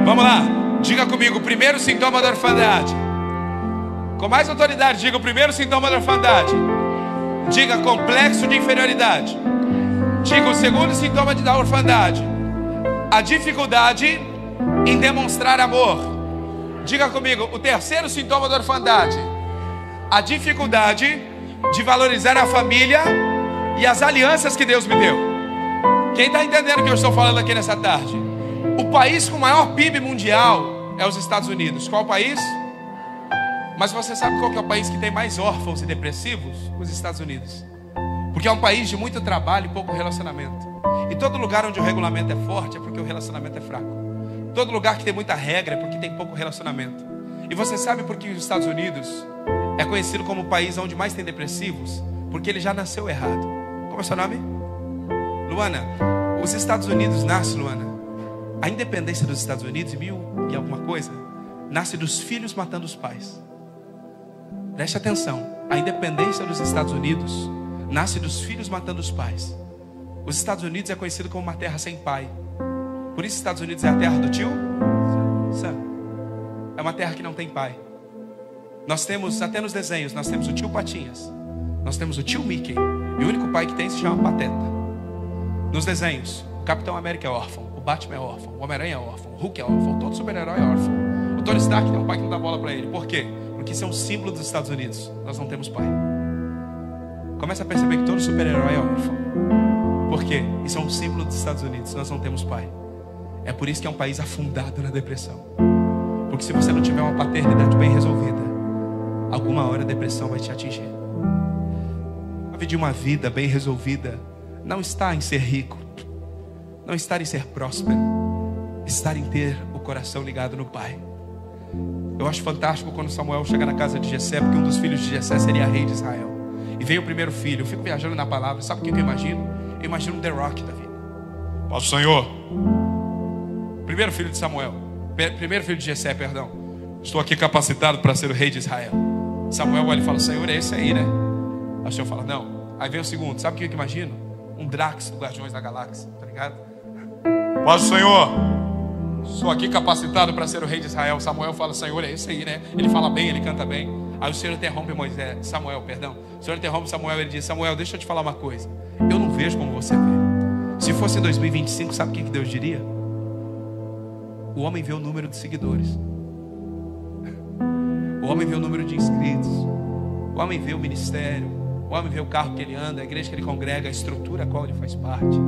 Vamos lá. Diga comigo, o primeiro sintoma da orfandade. Com mais autoridade, diga o primeiro sintoma da orfandade. Diga complexo de inferioridade. Diga o segundo sintoma da orfandade: a dificuldade em demonstrar amor. Diga comigo, o terceiro sintoma da orfandade: a dificuldade de valorizar a família e as alianças que Deus me deu. Quem está entendendo o que eu estou falando aqui nessa tarde? O país com o maior PIB mundial é os Estados Unidos. Qual país? Mas você sabe qual que é o país que tem mais órfãos e depressivos? Os Estados Unidos. Porque é um país de muito trabalho e pouco relacionamento. E todo lugar onde o regulamento é forte é porque o relacionamento é fraco. Todo lugar que tem muita regra é porque tem pouco relacionamento. E você sabe por que os Estados Unidos é conhecido como o país onde mais tem depressivos? Porque ele já nasceu errado. Como é seu nome? Luana. Os Estados Unidos nasce, Luana. A independência dos Estados Unidos, em 1000 e alguma coisa, nasce dos filhos matando os pais. Preste atenção. A independência dos Estados Unidos nasce dos filhos matando os pais. Os Estados Unidos é conhecido como uma terra sem pai. Por isso os Estados Unidos é a terra do tio Sam. É uma terra que não tem pai. Nós temos, até nos desenhos, nós temos o tio Patinhas, nós temos o tio Mickey, e o único pai que tem se chama Pateta. Nos desenhos, o Capitão América é órfão, o Batman é órfão, o Homem-Aranha é órfão, o Hulk é órfão, todo super-herói é órfão. O Tony Stark tem um pai que não dá bola para ele. Por quê? Porque isso é um símbolo dos Estados Unidos. Nós não temos pai. Começa a perceber que todo super-herói é órfão. Por quê? Isso é um símbolo dos Estados Unidos. Nós não temos pai. É por isso que é um país afundado na depressão. Porque se você não tiver uma paternidade bem resolvida, alguma hora a depressão vai te atingir. A vida de uma vida bem resolvida não está em ser rico, não está em ser próspero, está em ter o coração ligado no pai. Eu acho fantástico quando Samuel chega na casa de Jessé, porque um dos filhos de Jessé seria rei de Israel. E veio o primeiro filho. Eu fico viajando na palavra. Sabe o que eu imagino? Eu imagino um The Rock da vida. Paz do Senhor. Primeiro filho de Samuel. Primeiro filho de Jessé, perdão. Estou aqui capacitado para ser o rei de Israel. Samuel olha e fala: Senhor, é esse aí, né? Aí o Senhor fala: não. Aí vem o segundo. Sabe o que eu imagino? Um Drax do Guardiões da Galáxia. Tá ligado? Paz do Senhor. Estou aqui capacitado para ser o rei de Israel. Samuel fala: Senhor, é esse aí, né? Ele fala bem, ele canta bem. Aí o Senhor interrompe Samuel, perdão. O Senhor interrompe Samuel e ele diz: Samuel, deixa eu te falar uma coisa. Eu não vejo como você vê. Se fosse em 2025, sabe o que Deus diria? O homem vê o número de seguidores. O homem vê o número de inscritos. O homem vê o ministério. O homem vê o carro que ele anda, a igreja que ele congrega, a estrutura a qual ele faz parte.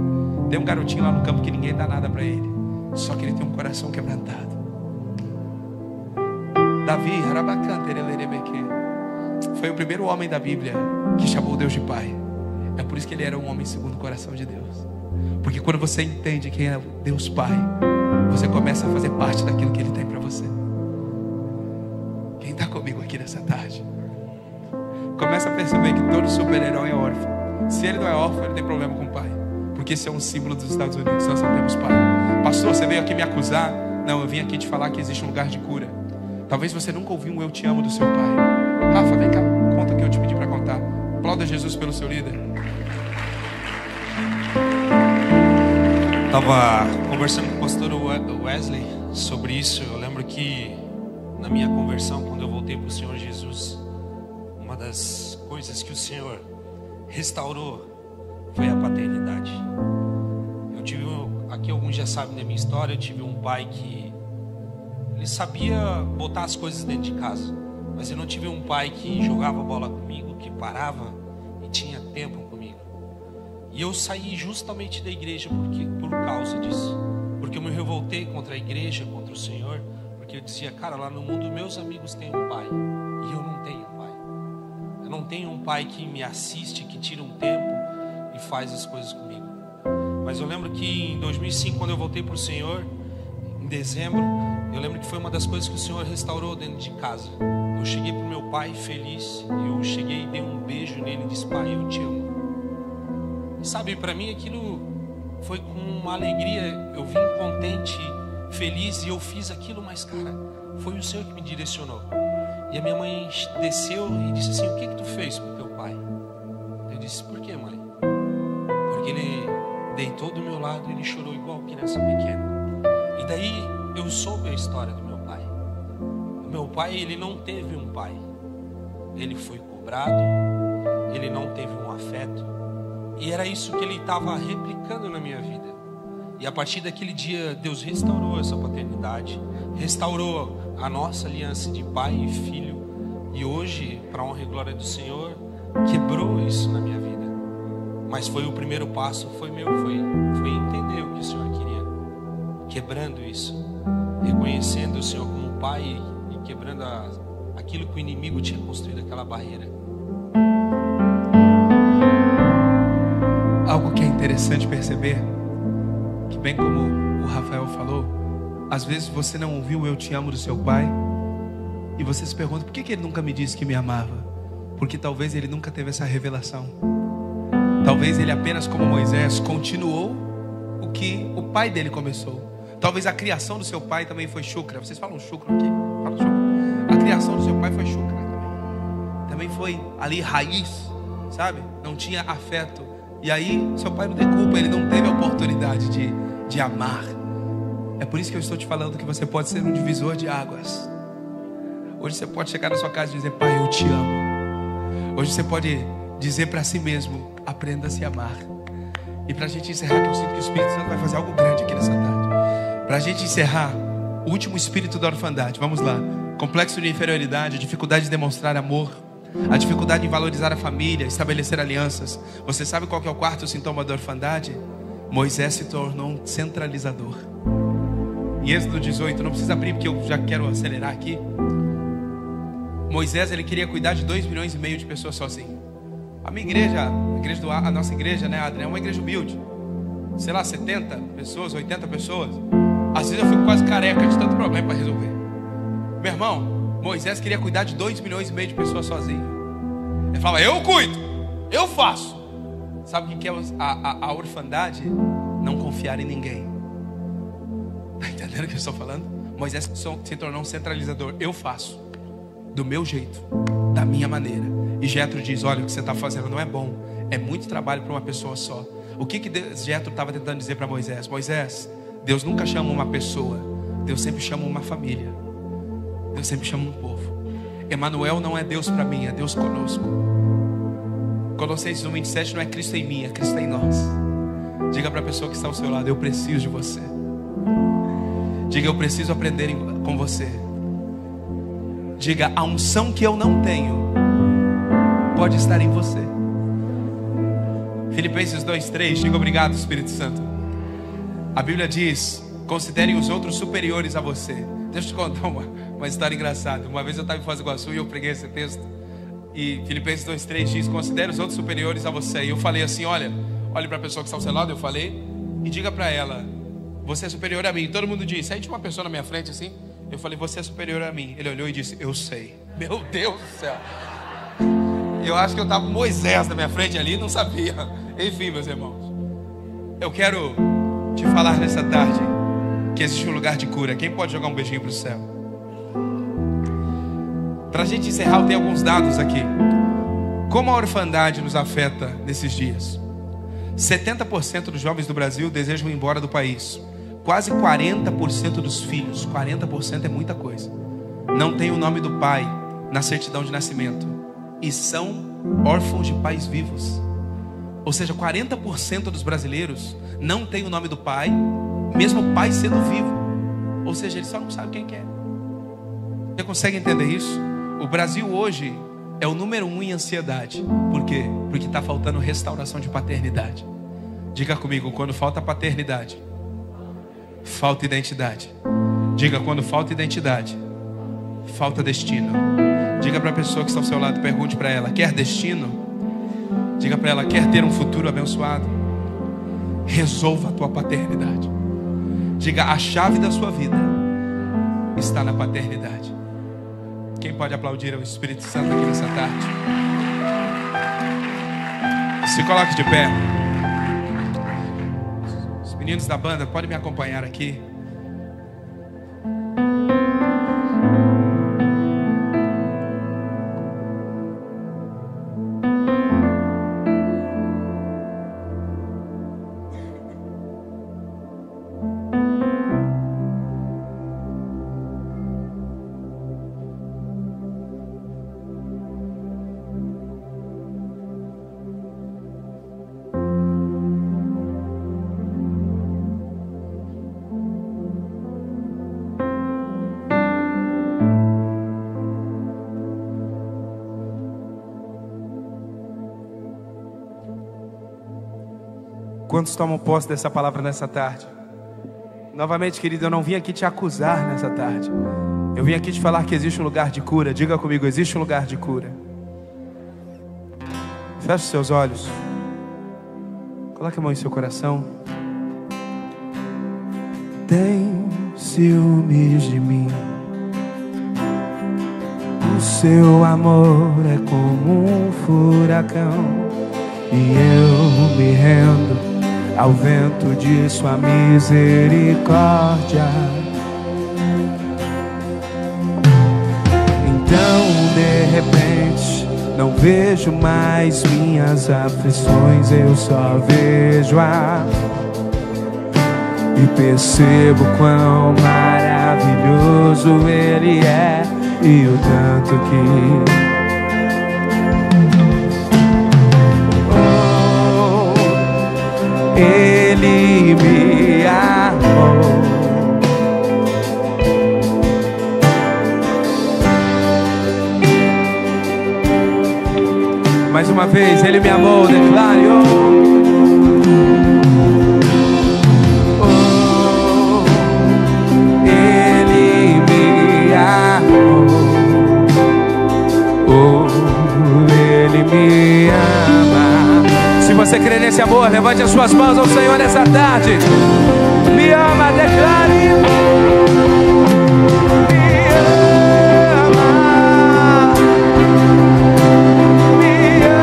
Tem um garotinho lá no campo que ninguém dá nada para ele. Só que ele tem um coração quebrantado. Davi, foi o primeiro homem da Bíblia que chamou Deus de Pai. É por isso que ele era um homem segundo o coração de Deus. Porque quando você entende quem é Deus Pai, você começa a fazer parte daquilo que Ele tem para você. Quem está comigo aqui nessa tarde? Começa a perceber que todo super-herói é órfão. Se ele não é órfão, ele tem problema com o pai. Porque esse é um símbolo dos Estados Unidos. Nós não temos pai. Pastor, você veio aqui me acusar? Não, eu vim aqui te falar que existe um lugar de cura. Talvez você nunca ouviu um eu te amo do seu pai. Rafa, vem cá, conta o que eu te pedi para contar. Aplauda Jesus pelo seu líder. Estava conversando com o pastor Wesley sobre isso. Eu lembro que na minha conversão, quando eu voltei para o Senhor Jesus, uma das coisas que o Senhor restaurou foi a paternidade. Eu tive, aqui alguns já sabem da minha história, eu tive um pai que ele sabia botar as coisas dentro de casa, mas eu não tive um pai que jogava bola comigo, que parava e tinha tempo comigo. E eu saí justamente da igreja por causa disso. Porque eu me revoltei contra a igreja, contra o Senhor. Porque eu dizia: cara, lá no mundo meus amigos têm um pai e eu não tenho pai. Eu não tenho um pai que me assiste, que tira um tempo e faz as coisas comigo. Mas eu lembro que em 2005, quando eu voltei para o Senhor, em dezembro, eu lembro que foi uma das coisas que o Senhor restaurou dentro de casa. Eu cheguei para o meu pai feliz. Eu cheguei e dei um beijo nele e disse: pai, eu te amo. Sabe, para mim aquilo foi com uma alegria. Eu vim contente, feliz, e eu fiz aquilo, mas cara, foi o Senhor que me direcionou. E a minha mãe desceu e disse assim: o que tu fez com teu pai? Eu disse: por que, mãe? Porque ele deitou do meu lado e ele chorou igual criança pequena. E daí eu soube a história do meu pai. O meu pai, ele não teve um pai. Ele foi cobrado, ele não teve um afeto. E era isso que ele estava replicando na minha vida. E a partir daquele dia, Deus restaurou essa paternidade, restaurou a nossa aliança de pai e filho. E hoje, para a honra e glória do Senhor, quebrou isso na minha vida. Mas foi o primeiro passo, foi entender o que o Senhor queria. Quebrando isso, reconhecendo o Senhor como pai e quebrando aquilo que o inimigo tinha construído, aquela barreira. Algo que é interessante perceber, que bem como o Rafael falou, às vezes você não ouviu o eu te amo do seu pai, e você se pergunta: por que ele nunca me disse que me amava? Porque talvez ele nunca teve essa revelação. Talvez ele apenas, como Moisés, continuou o que o pai dele começou. Talvez a criação do seu pai também foi chucra. Vocês falam chucra aqui? Falam chucra. A criação do seu pai foi chucra também. Também foi ali raiz, sabe? Não tinha afeto. E aí, seu pai não tem culpa, ele não teve a oportunidade de amar. É por isso que eu estou te falando que você pode ser um divisor de águas. Hoje você pode chegar na sua casa e dizer: pai, eu te amo. Hoje você pode dizer para si mesmo: aprenda a se amar. E para a gente encerrar, que eu sinto que o Espírito Santo vai fazer algo grande aqui nessa tarde. Para a gente encerrar, o último espírito da orfandade. Vamos lá. Complexo de inferioridade, dificuldade de demonstrar amor, a dificuldade em valorizar a família, estabelecer alianças. Você sabe qual que é o quarto sintoma da orfandade? Moisés se tornou um centralizador. Em Êxodo 18, não precisa abrir porque eu já quero acelerar aqui. Moisés, ele queria cuidar de 2,5 milhões de pessoas sozinho. A minha igreja, a nossa igreja, né, Adriano, é uma igreja humilde. Sei lá, 70 pessoas, 80 pessoas. Às vezes eu fico quase careca de tanto problema para resolver. Meu irmão, Moisés queria cuidar de 2,5 milhões de pessoas sozinho. Ele fala: eu cuido, eu faço. Sabe o que é a orfandade? Não confiar em ninguém. Está entendendo o que eu estou falando? Moisés se tornou um centralizador. Eu faço do meu jeito, da minha maneira. E Jetro diz: olha, o que você está fazendo não é bom. É muito trabalho para uma pessoa só. O que Jetro estava tentando dizer para Moisés? Moisés, Deus nunca chama uma pessoa, Deus sempre chama uma família. Deus sempre chama um povo. Emanuel não é Deus para mim, é Deus conosco. Colossenses 1:27 não é Cristo em mim, é Cristo em nós. Diga para a pessoa que está ao seu lado: eu preciso de você. Diga: eu preciso aprender com você. Diga: a unção que eu não tenho pode estar em você. Filipenses 2:3. Diga: obrigado, Espírito Santo. A Bíblia diz: considerem os outros superiores a você. Deixa eu te contar uma história engraçada. Uma vez eu estava em Foz do Iguaçu e eu preguei esse texto. E Filipenses 2:3 diz: considere os outros superiores a você. E eu falei assim: olhe para a pessoa que está ao seu lado. Eu falei, e diga para ela: você é superior a mim. Todo mundo disse. Aí tinha uma pessoa na minha frente assim. Eu falei: você é superior a mim. Ele olhou e disse: eu sei. Meu Deus do céu. Eu acho que eu estava com Moisés na minha frente ali e não sabia. Enfim, meus irmãos, eu quero te falar nessa tarde que existe um lugar de cura. Quem pode jogar um beijinho para o céu? Para a gente encerrar, eu tenho alguns dados aqui. Como a orfandade nos afeta nesses dias? 70% dos jovens do Brasil desejam ir embora do país. Quase 40% dos filhos, 40% é muita coisa, não tem o nome do pai na certidão de nascimento e são órfãos de pais vivos. Ou seja, 40% dos brasileiros não tem o nome do pai, mesmo o pai sendo vivo. Ou seja, ele só não sabe quem é. Você consegue entender isso? O Brasil hoje é o número 1 em ansiedade. Por quê? Porque está faltando restauração de paternidade. Diga comigo: quando falta paternidade, falta identidade. Diga: quando falta identidade, falta destino. Diga para a pessoa que está ao seu lado, pergunte para ela: quer destino? Diga para ela: quer ter um futuro abençoado? Resolva a tua paternidade. Diga: a chave da sua vida está na paternidade. Quem pode aplaudir ao Espírito Santo aqui nessa tarde? Se coloque de pé. Os meninos da banda podem me acompanhar aqui. Quantos tomam posse dessa palavra nessa tarde? Novamente, querido, eu não vim aqui te acusar nessa tarde. Eu vim aqui te falar que existe um lugar de cura. Diga comigo, existe um lugar de cura. Feche os seus olhos. Coloque a mão em seu coração. Tem ciúmes de mim. O seu amor é como um furacão, e eu me rendo ao vento de sua misericórdia. Então, de repente, não vejo mais minhas aflições, eu só vejo e percebo quão maravilhoso Ele é, e o tanto que Ele me amou. Mais uma vez, Ele me amou, declare. Ele me amou. Ele me ama. Se você crê nesse amor, levante as suas mãos ao Senhor nessa tarde. Me ama, declare. Me ama. Me ama.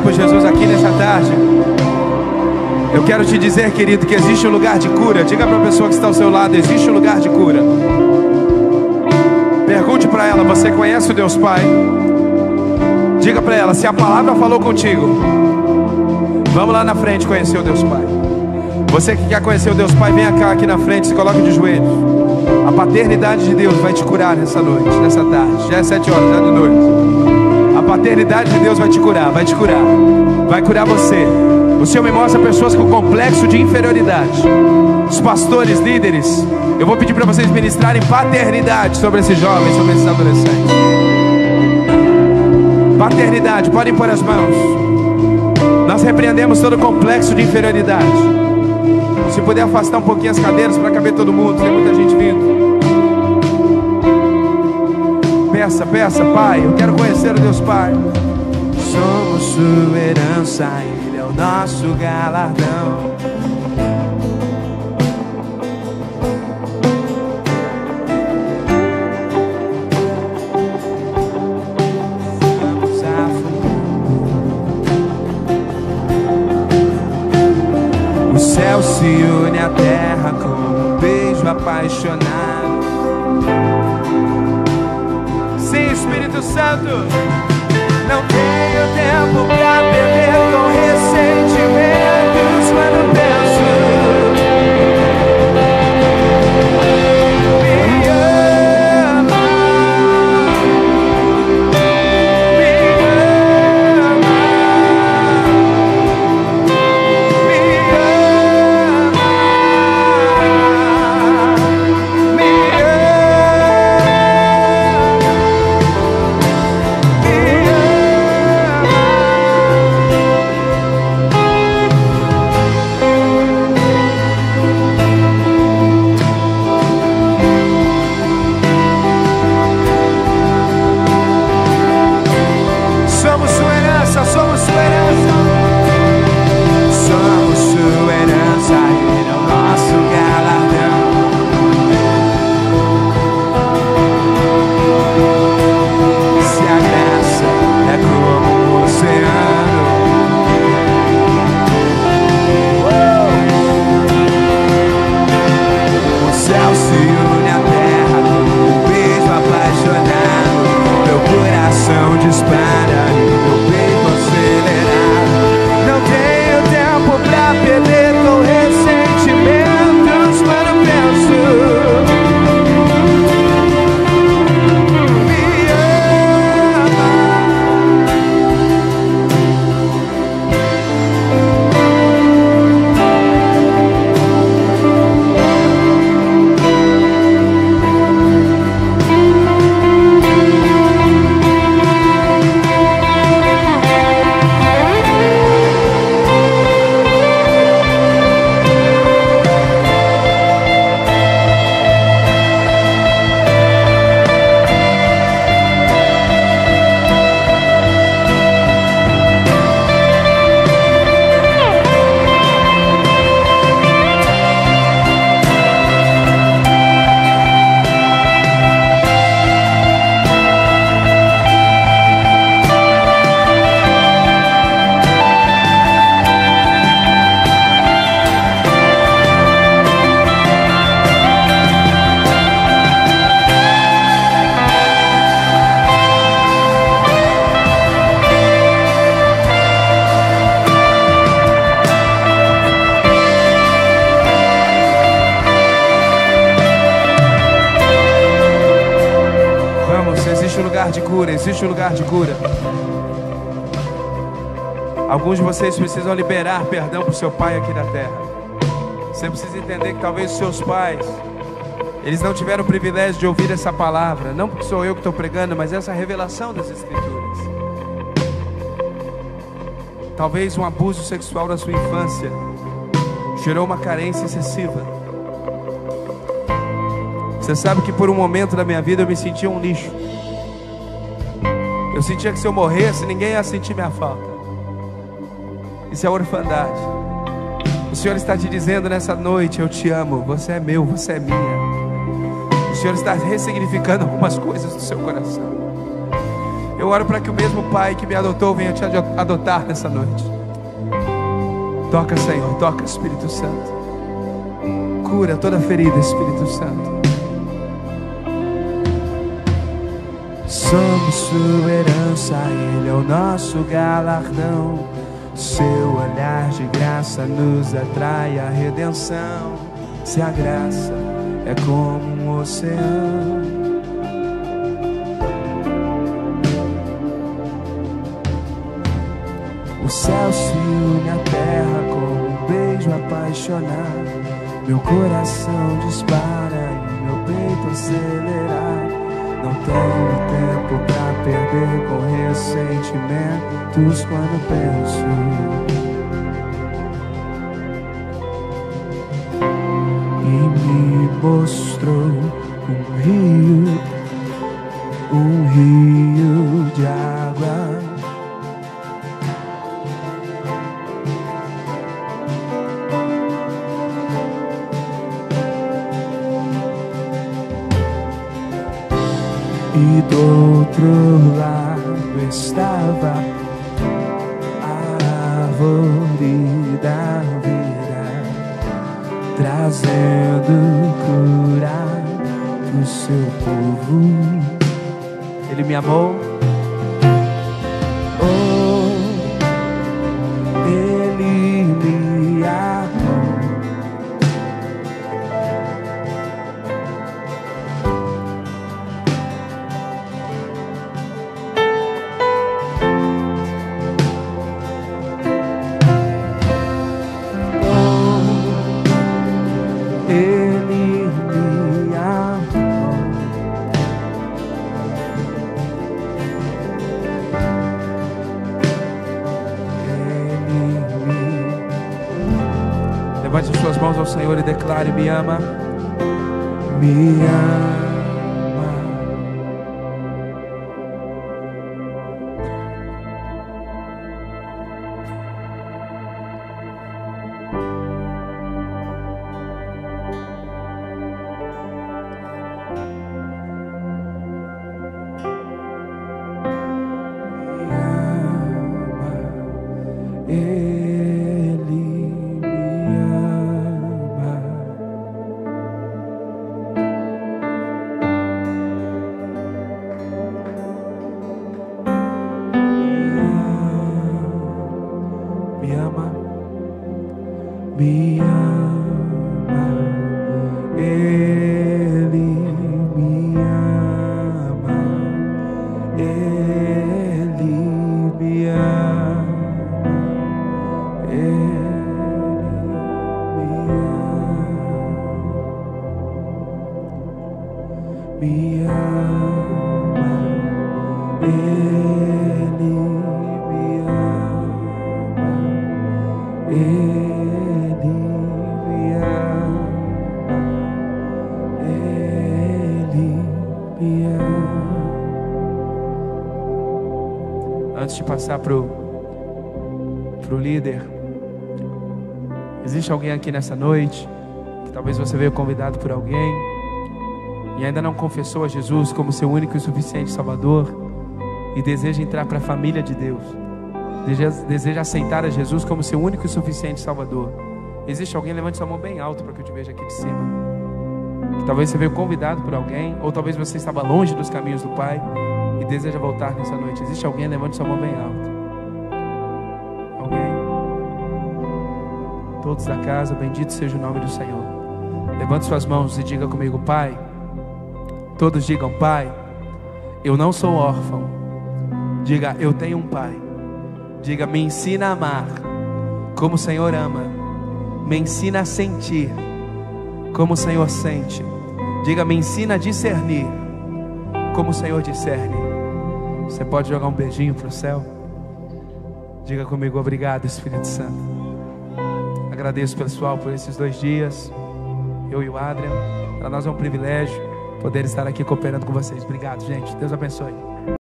Por Jesus aqui nessa tarde, eu quero te dizer, querido, que existe um lugar de cura. Diga para a pessoa que está ao seu lado: existe um lugar de cura. Pergunte para ela: você conhece o Deus Pai? Diga para ela: se a palavra falou contigo, vamos lá na frente conhecer o Deus Pai. Você que quer conhecer o Deus Pai, venha cá aqui na frente, se coloque de joelhos. A paternidade de Deus vai te curar nessa noite, nessa tarde. Já é 7 horas, já é de noite. A paternidade de Deus vai te curar, vai te curar. Vai curar você. O Senhor me mostra pessoas com complexo de inferioridade. Os pastores, líderes, eu vou pedir para vocês ministrarem paternidade sobre esses jovens, sobre esses adolescentes. Paternidade, podem pôr as mãos. Nós repreendemos todo complexo de inferioridade. Se puder afastar um pouquinho as cadeiras para caber todo mundo, tem muita gente vindo. Peça, peça, Pai, eu quero conhecer o Deus Pai. Somos sua herança, Ele é o nosso galardão. Vamos a fundo. O céu se une à terra com um beijo apaixonado. Espírito Santo, não tenho tempo pra perder com ressentimentos quando penso. Me ama, me ama, me ama, me ama. cura, existe um lugar de cura. Alguns de vocês precisam liberar perdão para o seu pai aqui na terra. Você precisa entender que talvez os seus pais, eles não tiveram o privilégio de ouvir essa palavra. Não porque sou eu que estou pregando, mas essa revelação das Escrituras. Talvez um abuso sexual na sua infância gerou uma carência excessiva. Você sabe que por um momento da minha vida eu me sentia um lixo. Eu sentia que se eu morresse, ninguém ia sentir minha falta. Isso é orfandade. O Senhor está te dizendo nessa noite: eu te amo, você é meu, você é minha. O Senhor está ressignificando algumas coisas do seu coração. Eu oro para que o mesmo Pai que me adotou venha te adotar nessa noite. Toca, Senhor, toca, Espírito Santo. Cura toda ferida, Espírito Santo. Somos sua herança, Ele é o nosso galardão. Seu olhar de graça nos atrai à redenção. Se a graça é como um oceano, o céu se une à terra com um beijo apaixonado. Meu coração dispara e meu peito acelerar. Não tenho tempo pra perder com ressentimentos quando penso. E me mostrou um rio de água. E do outro lado estava a árvore da vida, trazendo cura pro seu povo. Ele me amou. Oh, Ele me amou. Levante suas mãos ao Senhor e declare: me ama, me ama. Antes de passar pro líder, existe alguém aqui nessa noite que talvez você veio convidado por alguém e ainda não confessou a Jesus como seu único e suficiente Salvador e deseja entrar para a família de Deus, deseja aceitar a Jesus como seu único e suficiente Salvador? Existe alguém? Levante sua mão bem alto para que eu te veja aqui de cima. Que talvez você veio convidado por alguém, ou talvez você estava longe dos caminhos do Pai e deseja voltar nessa noite. Existe alguém? Levante sua mão bem alto. Alguém? Todos da casa, bendito seja o nome do Senhor. Levante suas mãos e diga comigo: Pai. Todos digam: Pai, eu não sou órfão. Diga, eu tenho um pai. Diga, me ensina a amar como o Senhor ama. Me ensina a sentir como o Senhor sente. Diga, me ensina a discernir como o Senhor discerne. Você pode jogar um beijinho para o céu? Diga comigo, obrigado, Espírito Santo. Agradeço, pessoal, por esses 2 dias. Eu e o Adrian. Para nós é um privilégio poder estar aqui cooperando com vocês. Obrigado, gente. Deus abençoe.